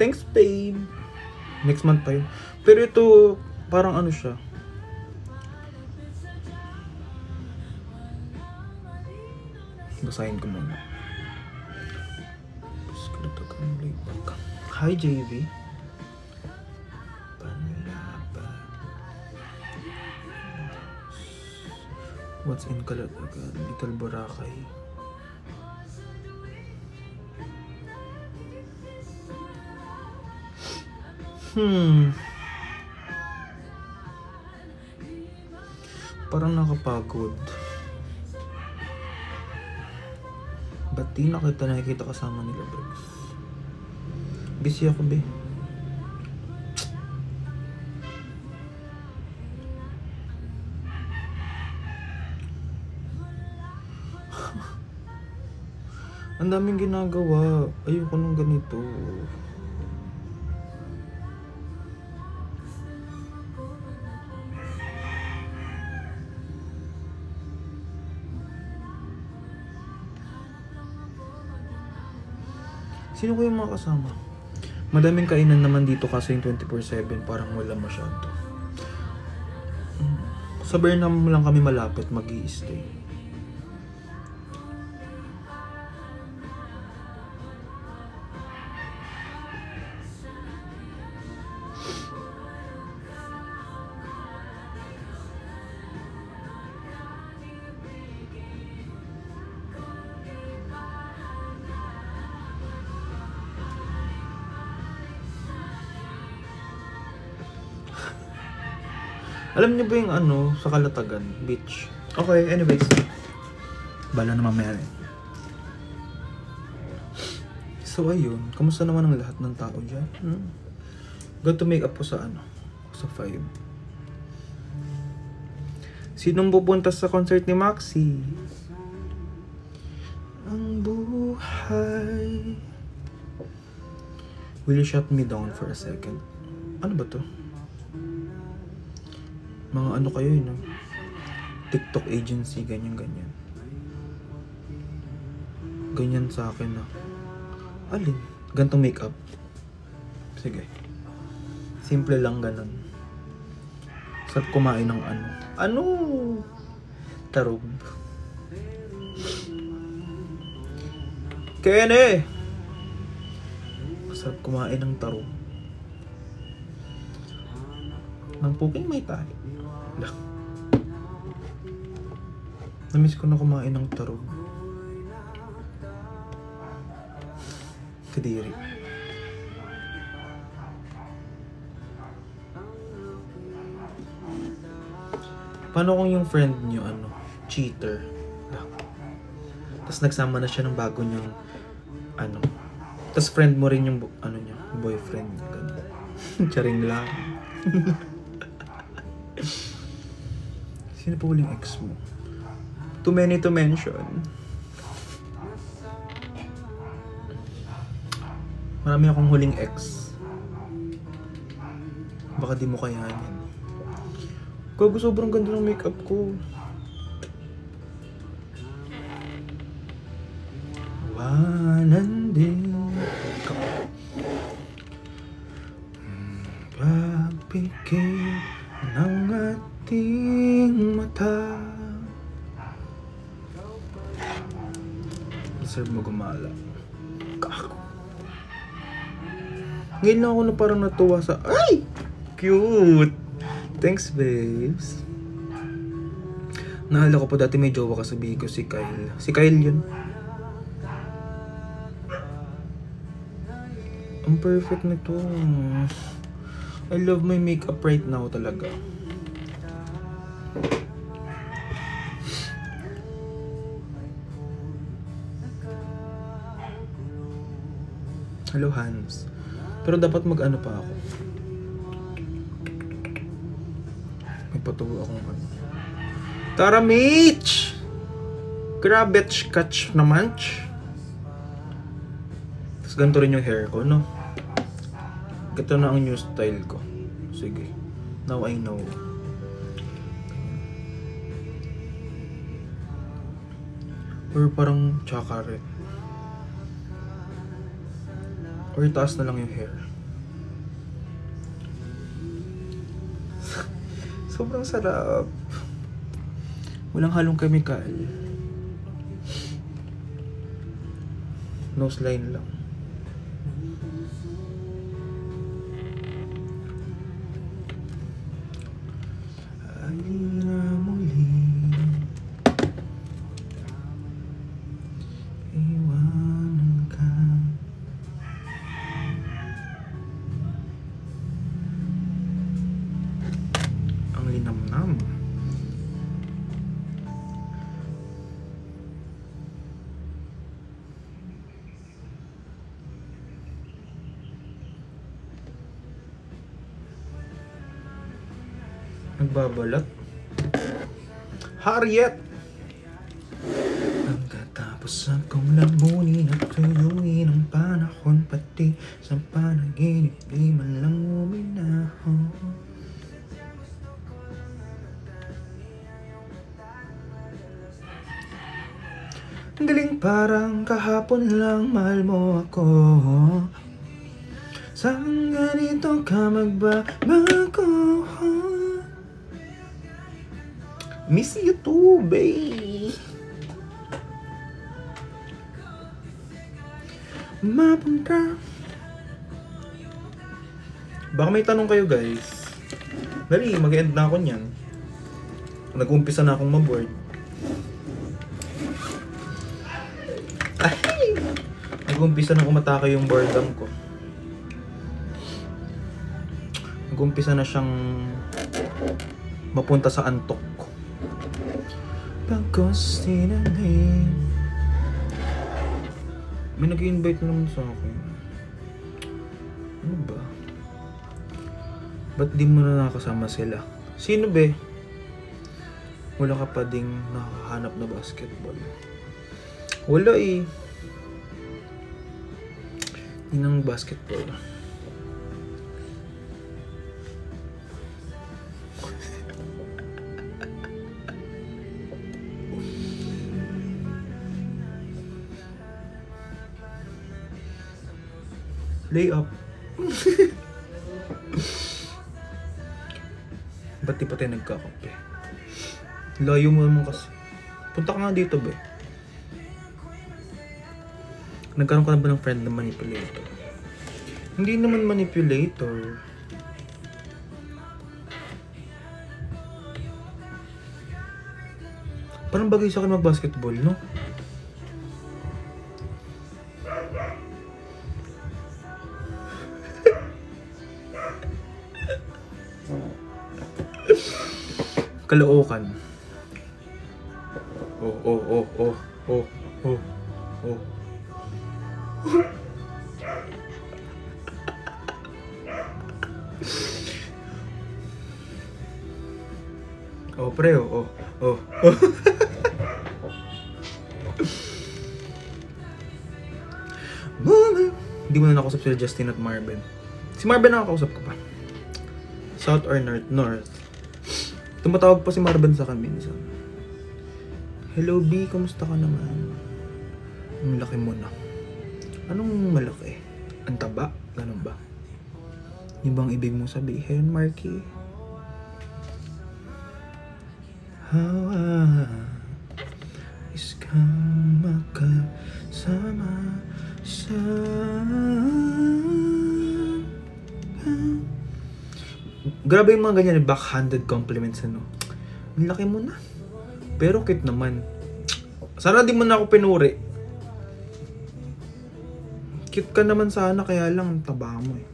Thanks, babe. Next month pa yun. Pero ito, parang ano siya. Basahin ko muna. Hi, JV. What's in Calatagan? Little Boracay. Parang nakapagod. Ba't di na kita nakikita kasama nila, Bergs? Busy ako, be. Ang daming ginagawa. Ayoko nung ganito. Sino ko yung mga kasama? Madaming kainan naman dito kasi yung 24/7 parang wala masyado. Sa Burnham lang kami malapit mag-i-stay. Alam niyo ba yung sa Calatagan Beach? Okay, anyways. Bala na mamaya rin. So ayun, kamusta naman ang lahat ng tao dyan? Got to make up po sa sa 5. Sinong pupunta sa concert ni Maxi? Ang buhay. Will you shut me down for a second? Ano ba to? Mga kayo yun, TikTok agency, ganyan. Ganyan sa akin, Alin? Gantong makeup. Sige. Simple lang ganun. Sarap kumain ng Tarog. Kene! Sarap kumain ng tarog. Nang puking may tayo. Namiss ko na kumain ng tarog. Kadiri. Paano kung yung friend nyo, cheater? Tapos nagsama na siya ng bago niyang, Tapos friend mo rin yung, niya, boyfriend niya, gano'n. Charing lang. Sino po huling ex mo? Too many to mention. Marami akong huling ex. Baka di mo kayanin. Gago, sobrang ganda ng makeup ko. Wanan din pagpikit ng ating mata. Deserve mo gumala. Kako. Ngayon lang ako na parang natuwa sa... Ay! Cute! Thanks, babes. Nahala ko po dati may jowa kasabihin ko si Kyle. Si Kyle yun. Ang perfect nito. I love my makeup right now talaga. Hello, Hans. Pero dapat mag-ano pa ako. May patuwa akong ano. Tara, Mitch! Grabetch catch naman. Tapos ganito rin yung hair ko, no? Ito na ang new style ko. Sige. Now I know. Or parang chocolate. Or taas na lang yung hair. Sobrang sarap. Walang halong chemical. Nose line lang. Halina muli. Iwanan ka. Ang linamnam. Nagbabalat. Harriet! Pagkatapos akong lamunin at tuyuin ang panahon, pati sa panaginip di man lang uminahon. Ang galing, parang kahapon lang mahal mo ako. Saan ganito ka magbabago? Miss you too, babe. Mapunta. Baka may tanong kayo, guys. Dali, mag-end na ako niyan. Nag-umpisa na akong maboard. Ay! Nag-umpisa na kumatake yung boredom ko. Nag-umpisa na siyang mapunta sa antok ko. Pagkos tinanay. May nag-i-invite naman sa akin. Ano ba? Ba't di mo na nakasama sila? Sino be? Wala ka pa ding nakahanap na basketball. Wala eh. Hindi nang basketball. Lay up. Ba't di pa tayo nagkakape? Layo mo naman kasi. Punta ka nga dito, be. Nagkaroon ka na ba ng friend na manipulator? Hindi naman manipulator. Parang bagay sa akin mag-basketball, no? Kalookan. Oh. Oh, pre, oh. Hindi mo na nakausap sila Justin at Marvin. Si Marvin nakakausap ko pa. South or North? North. Tumatawag pa si Marvin sa akin minsan. Hello B, kamusta ka naman? Ang laki mo na. Anong malaki? Ang taba? Ganun ba? Yung bang ibig mong sabihin, Marky? How is ka makasama sa... Grabe yung mga ganyan, backhanded compliments, ano. Ang laki mo na. Pero cute naman. Sana di mo na ako pinuri. Cute ka naman sana, kaya lang ang taba mo eh.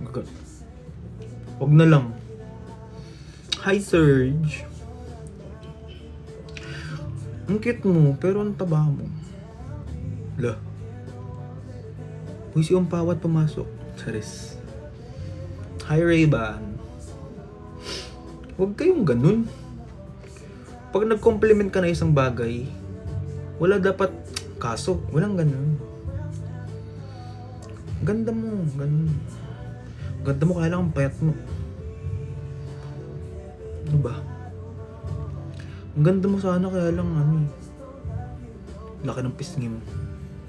Huwag na lang. Hi, Serge. Ang cute mo, pero ang taba mo. La. Uy, si Umpawat pumasok. Charis. Hi, Ray-Ban. Huwag kayong ganun. Pag nag-compliment ka na isang bagay, wala dapat kaso. Walang ganun. Ganda mo. Ganun. Ganda mo, kaya lang ang payat mo. Ano ba? Ang ganda mo sana, kaya lang laki ng pisngi mo.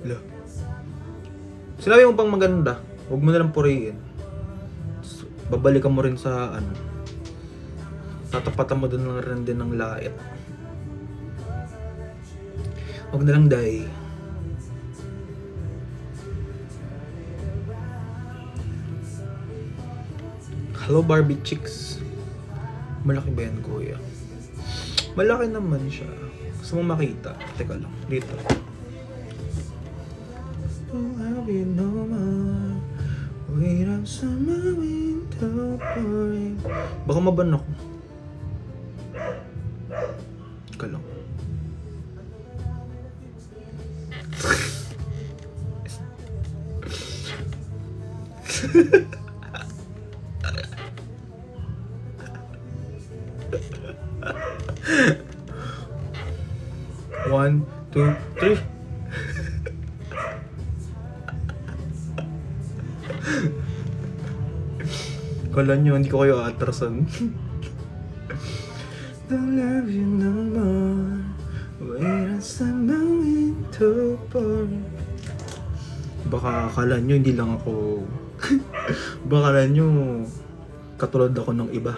Wala. Sinabi mo pang maganda, huwag mo nalang purihin. Babalikan mo rin sa tatapatan mo doon rin din ng lait. Huwag na lang dahil. Hello Barbie Chicks. Malaki ba yan, kuya? Malaki naman siya. Gusto mo makita? Teka lang, dito. Baka maban ako. Teka lang. One, two, three. Kala nyo, hindi ko kayo atrasan. Don't love you no more. Wait until I'm into boring. Baka akala nyo, hindi lang ako. Baka akala nyo, katulad ako ng iba.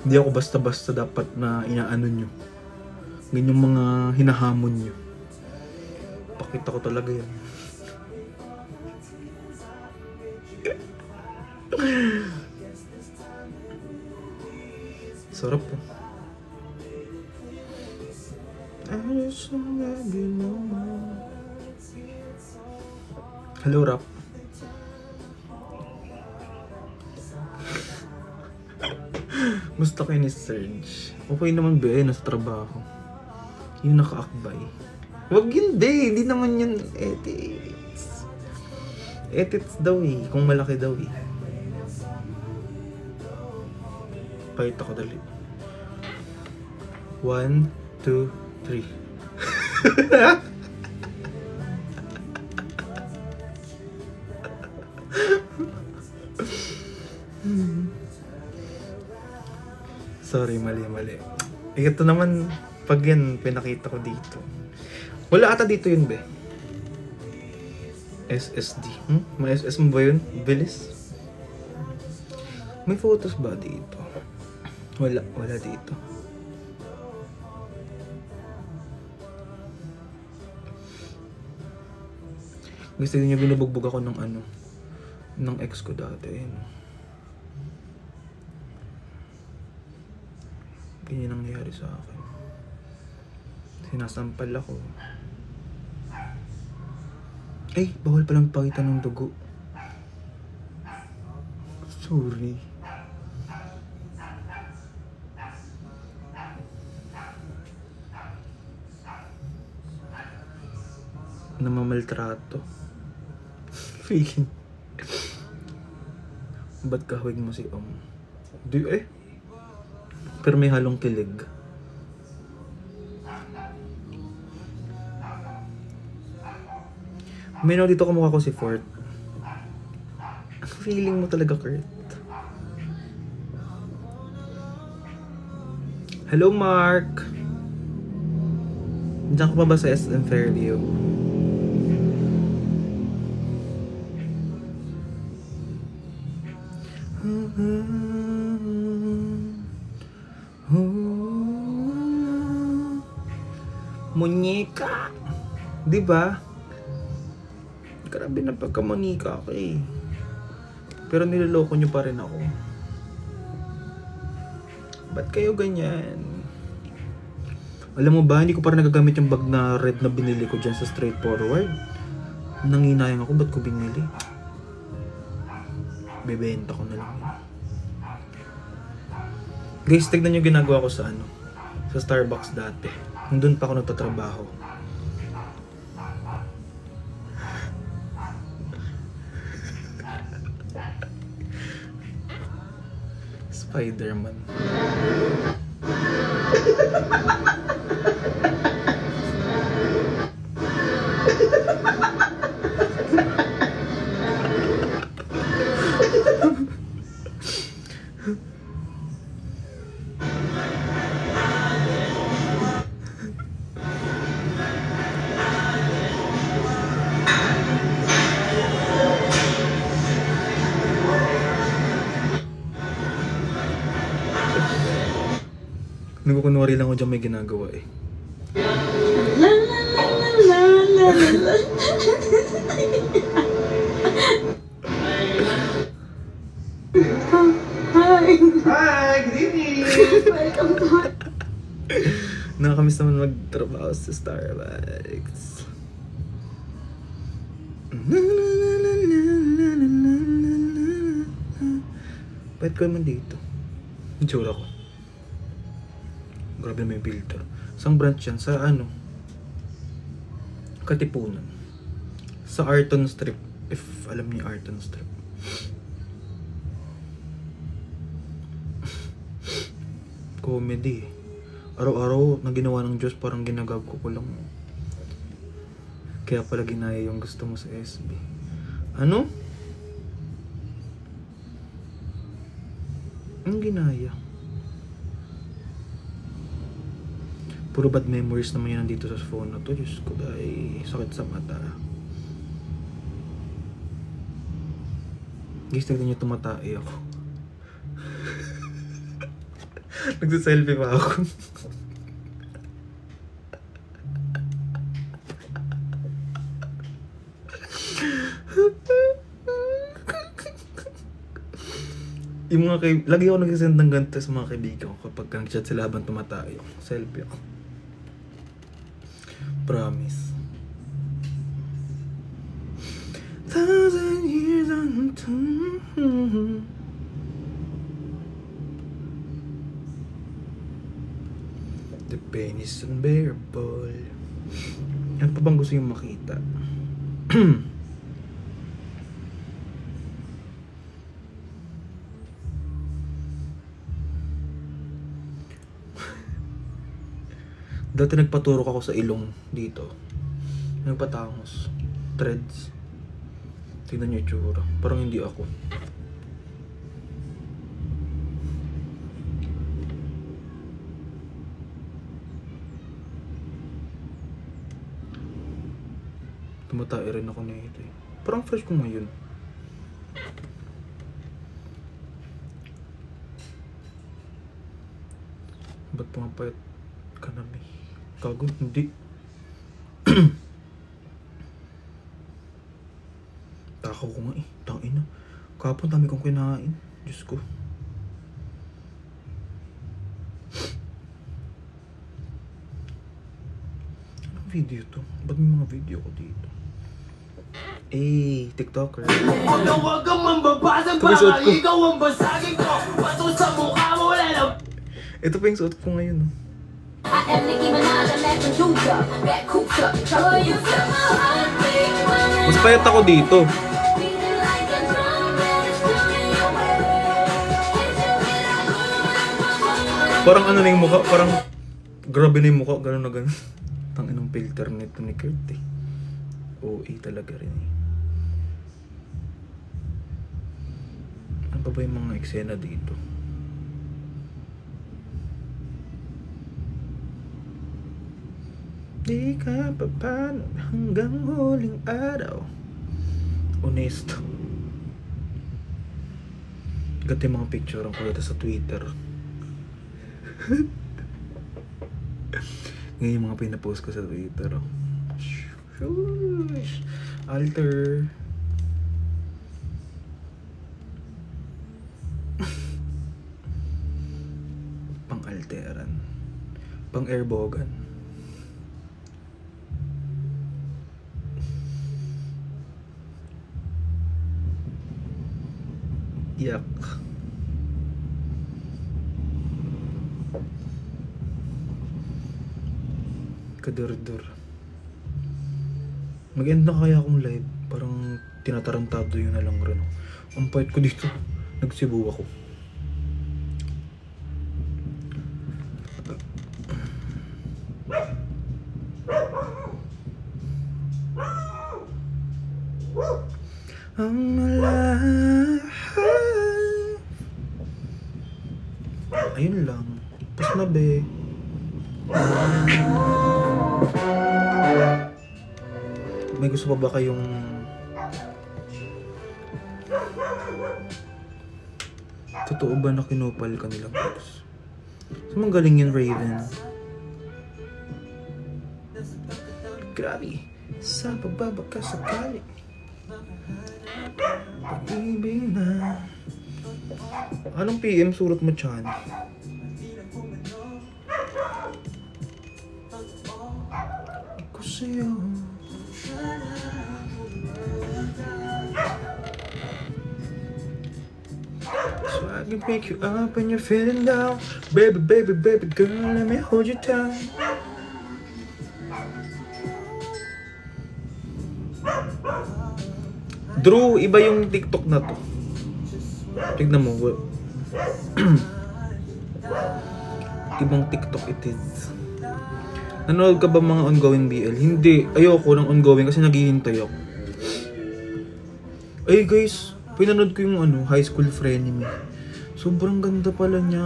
Hindi ako basta-basta dapat na inaano nyo. Ganyang mga hinahamon nyo. Pakita ko talaga yan. Sarap po. Hello, Rap. Gusto kayo ni Serge. Okay naman ba nasa trabaho. Yung nakaakbay. Wag hindi. Hindi naman yun edits. Edits daw eh. Kung malaki daw eh. Pakita ko dali. 1, 2, 3. Sorry, mali. Ito naman, pag yan, pinakita ko dito. Wala ata dito yun, be. SSD. May SS mo ba yun? Bilis. May photos ba dito? Wala dito. Gusto niyo binubugbog ako ng ng ex ko dati. Ganyan nangyayari sa akin. Sinasampal ako. Ay, bawal palang pakita ng dugo. Sorry. Namamaltrato. Feeling. Ba't kahawig mo si Di pero may halong kilig. May dito kamukha ko si Fort. Feeling mo talaga, Kurt. Hello, Mark. Diyan ka pa ba sa SM Fairview? Munyeka. Diba? Grabe na pagka-munyeka ako eh. Pero niloloko nyo pa rin ako. Ba't kayo ganyan? Alam mo ba, hindi ko pa rin nagagamit yung bag na red na binili ko dyan sa Straightforward. Nanginayang ako, ba't ko binili? Bebenta ko na lang yun. Guys, tignan nyo ginagawa ko sa sa Starbucks dati. Nandun pa ako nagtatrabaho. Spider-Man. Nagkukunwari lang ako dyan may ginagawa eh. La la la la la la la. Hi! Hi! Good evening! Welcome to... Nakakamiss naman magtrabaho sa Starbucks. Ba't ko naman dito? Joke ako. Grabe may filter. Isang branch yan sa ano? Katipunan. Sa Arton Strip. If alam niyo Arton Strip. Comedy. Araw-araw na ginawa ng Diyos parang ginagag ko lang. Kaya pala ginaya yung gusto mo sa SB. Ano? Anong ginaya? Puro bad memories naman yan nandito sa phone na to. Diyos ko, dahil sakit sa mata. Guys, tignan nyo tumatai ako. Nagsaselfie pa ako. Yung mga lagi ako nagsisend ng ganito sa mga kaibigan ko kapag nag-chat sila habang tumatayo. Selfie ako. Promise. 1,000 years on time. The pain is unbearable. Ano pa bang gusto yung makita? Dati nagpaturok ako sa ilong dito. Nagpatangos. Threads. Tignan niyo yung tsura. Parang hindi ako. Tumatay rin ako na ito eh. Parang fresh ko ngayon. Ba't pumapayat ka na may? Kago, hindi. Takaw ko nga eh. Tangina. Kapon dami kong kinain. Diyos ko. Anong video to? Ba't may mga video ko dito? Eh, TikToker. Huwag kang mambabasa para ikaw ang basagin ko. Pato sa mukha mo, wala lang. Ito pa yung suot ko ngayon. Oh. I am Nicki Minaj, I'm that producer. That cooper, trouble you feel my heart beat when Mas payat ako dito. beating like a drum that is coming your way. Can't you hear that boom like my phone? Parang ano na yung mukha, parang grabe na yung mukha, gano'n na gano'n. Tanginang filter nito ni Kurt eh. OA talaga rin eh. Ano pa ba yung mga eksena dito? Di ka pa paano hanggang huling araw. Honesto. Gati yung mga picture ko dito sa Twitter. Ngayon yung mga pinapost ko sa Twitter. Oh. Shush. Alter. Pang-alteran. Pang-airbogan. Yak. Kadur-dur. Mag-end na kaya akong live. Parang tinatarantado yun na lang rin. Ang pait ko dito, nagsibu ako. Ang malahay. Ayun lang. Tapos na be. May gusto pa ba kayong totoo ba na kinupal ka nila boss? So galing yun, Raven. Grabe. Sa pagbabaka sakali pag-ibig na. Anong PM surat mo dyan? Ako sa'yo. So I can pick you up when you're feeling down. Baby, baby, baby girl, let me hold you down. Drew, iba yung TikTok na to. Tignan mo. Ibang TikTok it is. Nanonood ka ba mga ongoing BL? Hindi. Ayoko ng ongoing kasi naghihintay ako. Ay guys, pinanood ko yung High School Frenemy. Sobrang ganda pala niya.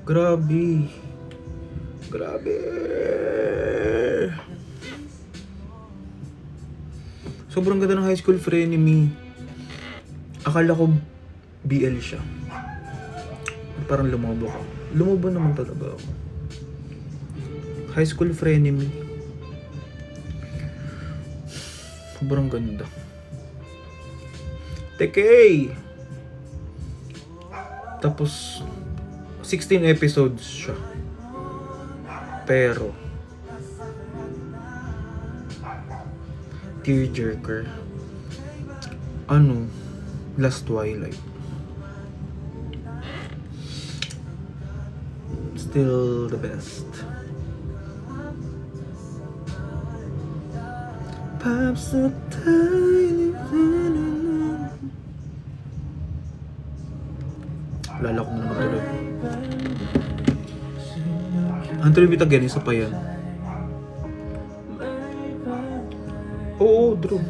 Grabe. Grabe. Sobrang ganda ng High School Frenemy. Akala ko BL siya. Parang lumobo ako. Lumobo naman talaga ako. High School Frenemy. Sobrang ganda. Tekey! Tapos 16 episodes siya. Pero tearjerker. Last Twilight. Still the best. Pops the tiny. Lala ko na naman tuloy. Until We Meet Again, isa pa yan. Oo, Drew.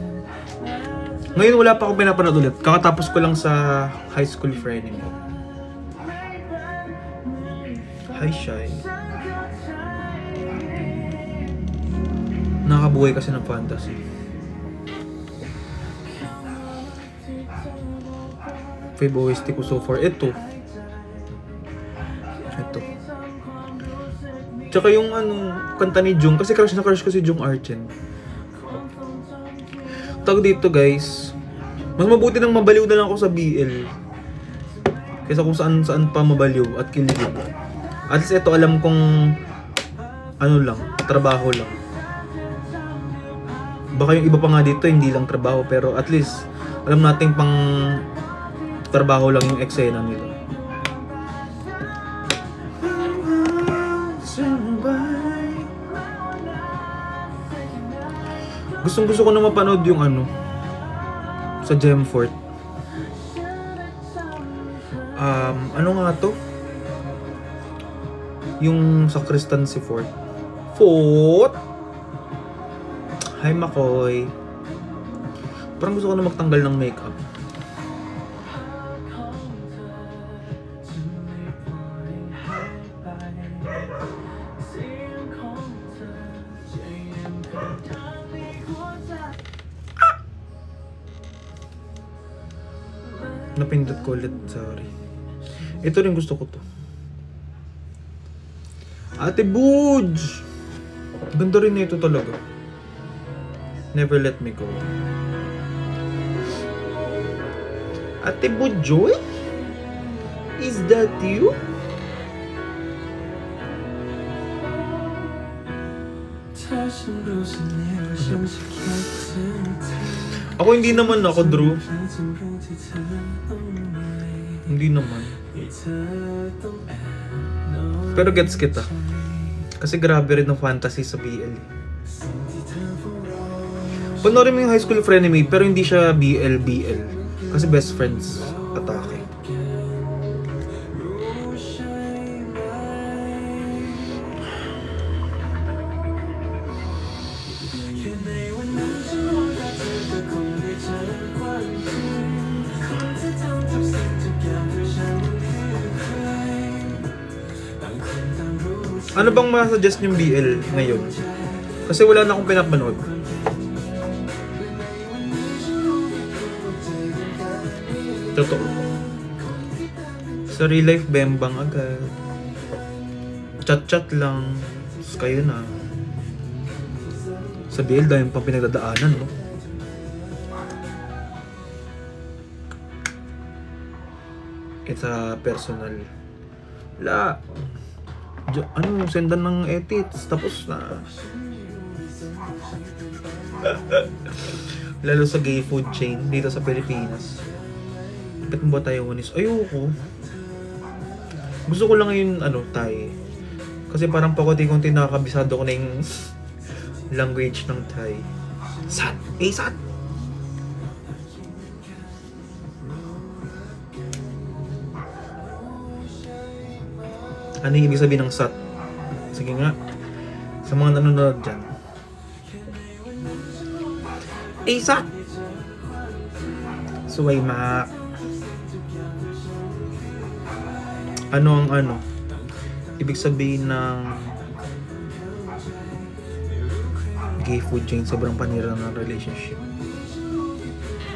Ngayon wala pa akong pinapanood ulit. Kakatapos ko lang sa High School Frenemy. Hi, Shy. Nakakabuhay kasi ng fantasy. Fave OST ko so far. Ito. Tsaka yung kanta ni Jung. Kasi crush na crush ko si Jung Archen. Tawag dito guys. Mas mabuti nang mabaliw na lang ako sa BL. Kaysa kung saan pa mabaliw at kiligin. At least ito alam kong lang, trabaho lang. Baka yung iba pa nga dito hindi lang trabaho, pero at least alam nating pang trabaho lang yung eksena nila. Gusto ko na mapanood yung sa Gemfort. Ano nga to? Yung sa Cristancy Fort. Hi Makoy. Parang gusto ko na magtanggal ng makeup. Napindot ko ulit, sorry. Ito rin gusto ko to. Ate Budge! Ganda rin ito talaga. Never Let Me Go. Ate Budjoy? Is that you? Ako hindi naman ako, Drew. Hindi naman. Pero gets kita. Kasi grabe rin ng fantasy sa BL. Panoorin mo yung High School Frenemy, pero hindi siya BL. Kasi best friends atake. Ano bang masuggest yung BL ngayon? Kasi wala na akong pinapanood. Totoo. Sa real life, bembang agad. Chat-chat lang. Tapos kayo na. Sa BL, dahil pang pinagdadaanan, no? It's a personal. Wala. Ano, sendan ng edits. Tapos na. Lalo sa gay food chain dito sa Pilipinas. Ba't mo ba tayo unis? Ayoko. Gusto ko lang yung Thai. Kasi parang pakunti-kunti nakakabisado ko na yung language ng Thai. Sat! Sat! Ano yung ibig sabihin ng sat? Sige nga. Sa mga nanonood dyan. Sat! Suway ma. Ano ang ibig sabihin ng gay food chain? Sobrang panira ng relationship.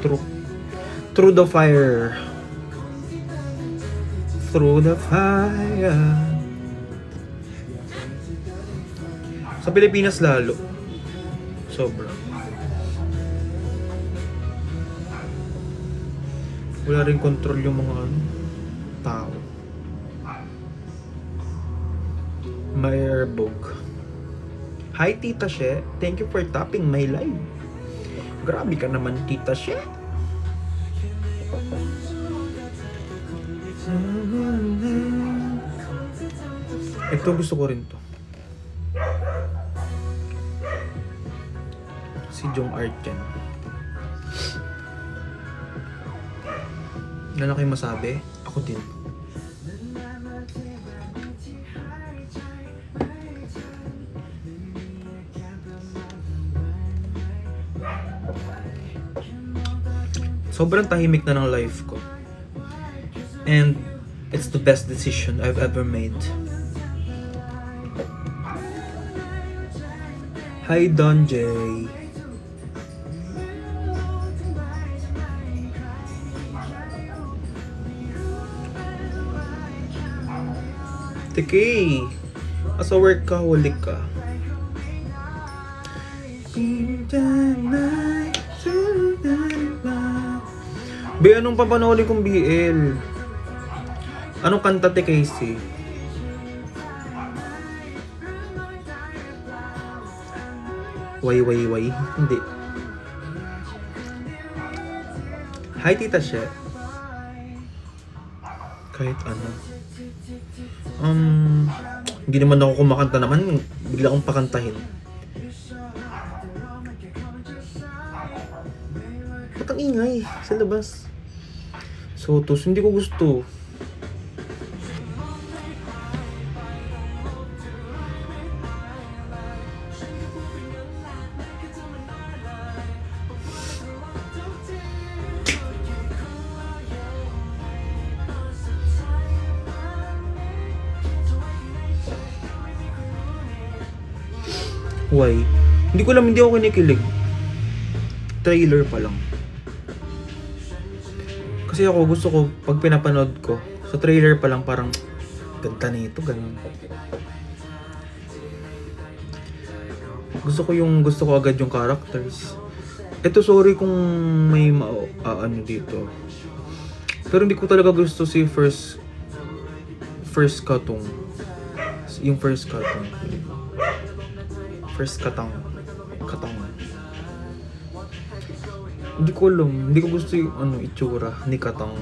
Through the fire. Through the fire. Sa Pilipinas lalo. Sobra. Wala rin control yung mga tao. Mayerbog. Hi Tita She, thank you for tapping my live. Grabe ka naman Tita She. Ito gusto ko rin to. Si Jong Archen. Ano na kayo masabi? Ako din. Sobrang tahimik na ng life ko. And it's the best decision I've ever made. Hi Don J. Tikay. Asa work ka, huli ka. Be, anong papanoorin kong BL? Anong kanta te Casey? Way. Hindi. Hi Tita She. Kahit ano. Hindi naman ako kumakanta naman. Bigla akong pakantahin. Ba't ang ingay sa labas? Sotos, hindi ko gusto. Why? Hindi ko alam, hindi ako kinikilig. Trailer pa lang. Kasi ako gusto ko, pag pinapanood ko, sa trailer pa lang parang ganda nito, ganun. Gusto ko agad yung characters. Ito, sorry kung may ano dito. Pero hindi ko talaga gusto si first katong. Yung first katong. First katang. Hindi ko alam. Hindi ko gusto yung itsura ni Katang.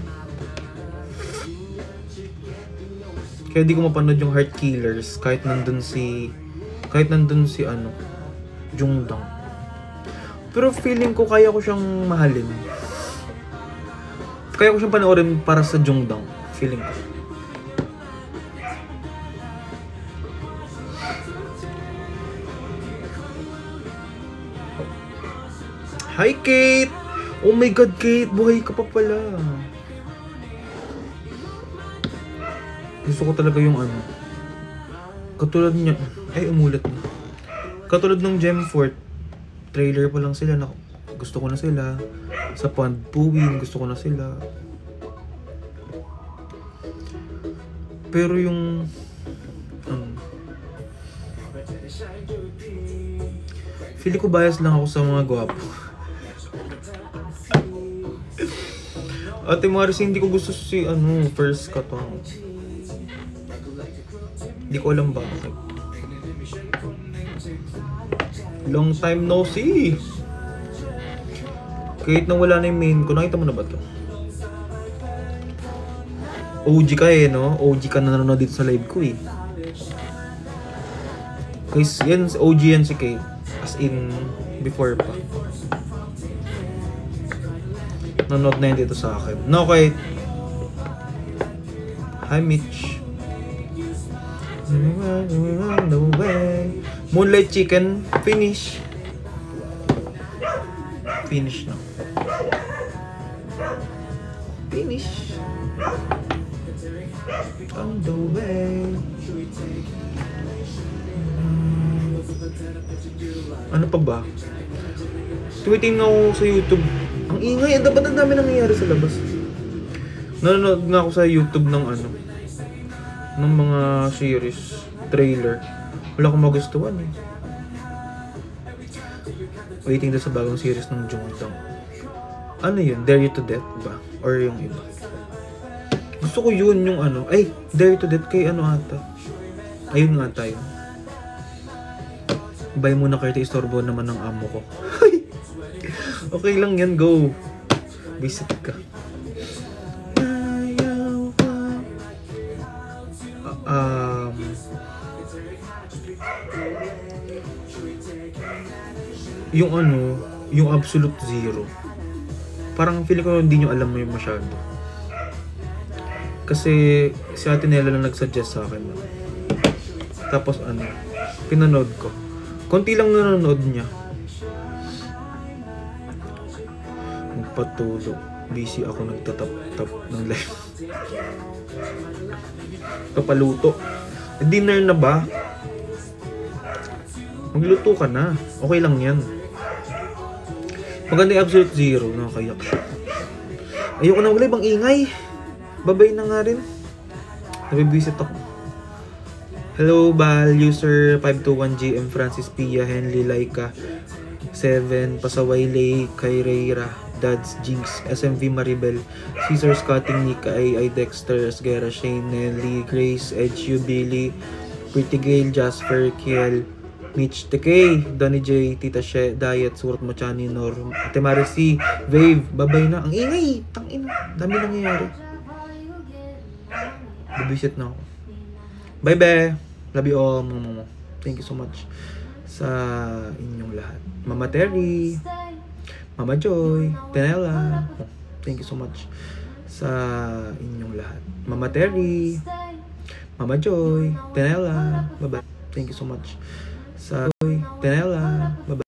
Kaya di ko mapanood yung Heart Killers kahit nandun si Jungdang. Pero feeling ko kaya ko siyang mahalin. Kaya ko siyang panoorin para sa Jongdang. Feeling ko. Hi, Kate! Oh my God, Kate! Buhay ka pa pala. Gusto ko talaga yung ano. Katulad niya. Ay, umulat na. Katulad ng Gem Fort. Trailer pa lang sila. Gusto ko na sila. Sa Pond Puwin, gusto ko na sila. Pero yung... feeling ko bias lang ako sa mga gwapo. Ate Maris, hindi ko gusto si first katong. Hindi ko alam bakit. Long time no see. Kahit nang wala na yung main ko, nakita mo na ba to? OG ka no? OG ka na nanonood dito sa live ko eh. Guys, yan, OG yan si Kate. As in, before pa. Nanonood na yun dito sa akin. No, Kate. Hi, Mitch. Moonlight Chicken, finish. Finish na. Finish. On the way. Ano pa ba? Tweeting ako sa YouTube. Ang ingay, dapat ang dami nangyayari sa labas. Nanonood nga ako sa YouTube ng ng mga series, trailer. Wala akong magustuhan eh. Waiting na sa bagong series ng Jongdang. Ano yun? Dare You to Death ba? Or yung iba? Gusto ko yun, yung ay, Dare You to Death kay ata. Ayun nga tayo. Buy muna kayo, istorbo naman ng amo ko. Okay lang yan, go. Visit ka. Yung Absolute Zero. Parang feeling ko hindi nyo alam mo yung masyado. Kasi si Ate Nela lang nag-suggest sa akin. Tapos pinanood ko. Konti lang nanonood niya. Magpatulog. Busy ako nagtatap-tap ng live. Kapaluto. Dinner na ba? Magluto ka na. Okay lang yan. Maganda yung Absolute Zero. Nakakayak siya. Ayoko na wala ibang ingay. Babay na nga rin. Nabibisit ako. Hello, Bal. User 521GM Francis Pia Henley Laika 7 Pasaway Lay Kaireira Dads Jinx SMV Maribel Caesar Scotting Nika I Dexter Esguera Shane Nelly Grace Edge Billy Pretty Gale Jasper Kiel Mitch TK Donnie J Tita She Diet Surat Machani Norm Ate Marisi Wave babay na ang ingay tangina dami nangyayari babisit na ako bye bye love you all mama. Thank you so much sa inyong lahat Mama Terry Mama Joy Penela thank you so much sa inyong lahat Mama Terry Mama Joy Penela bye bye thank you so much sa Penela bye bye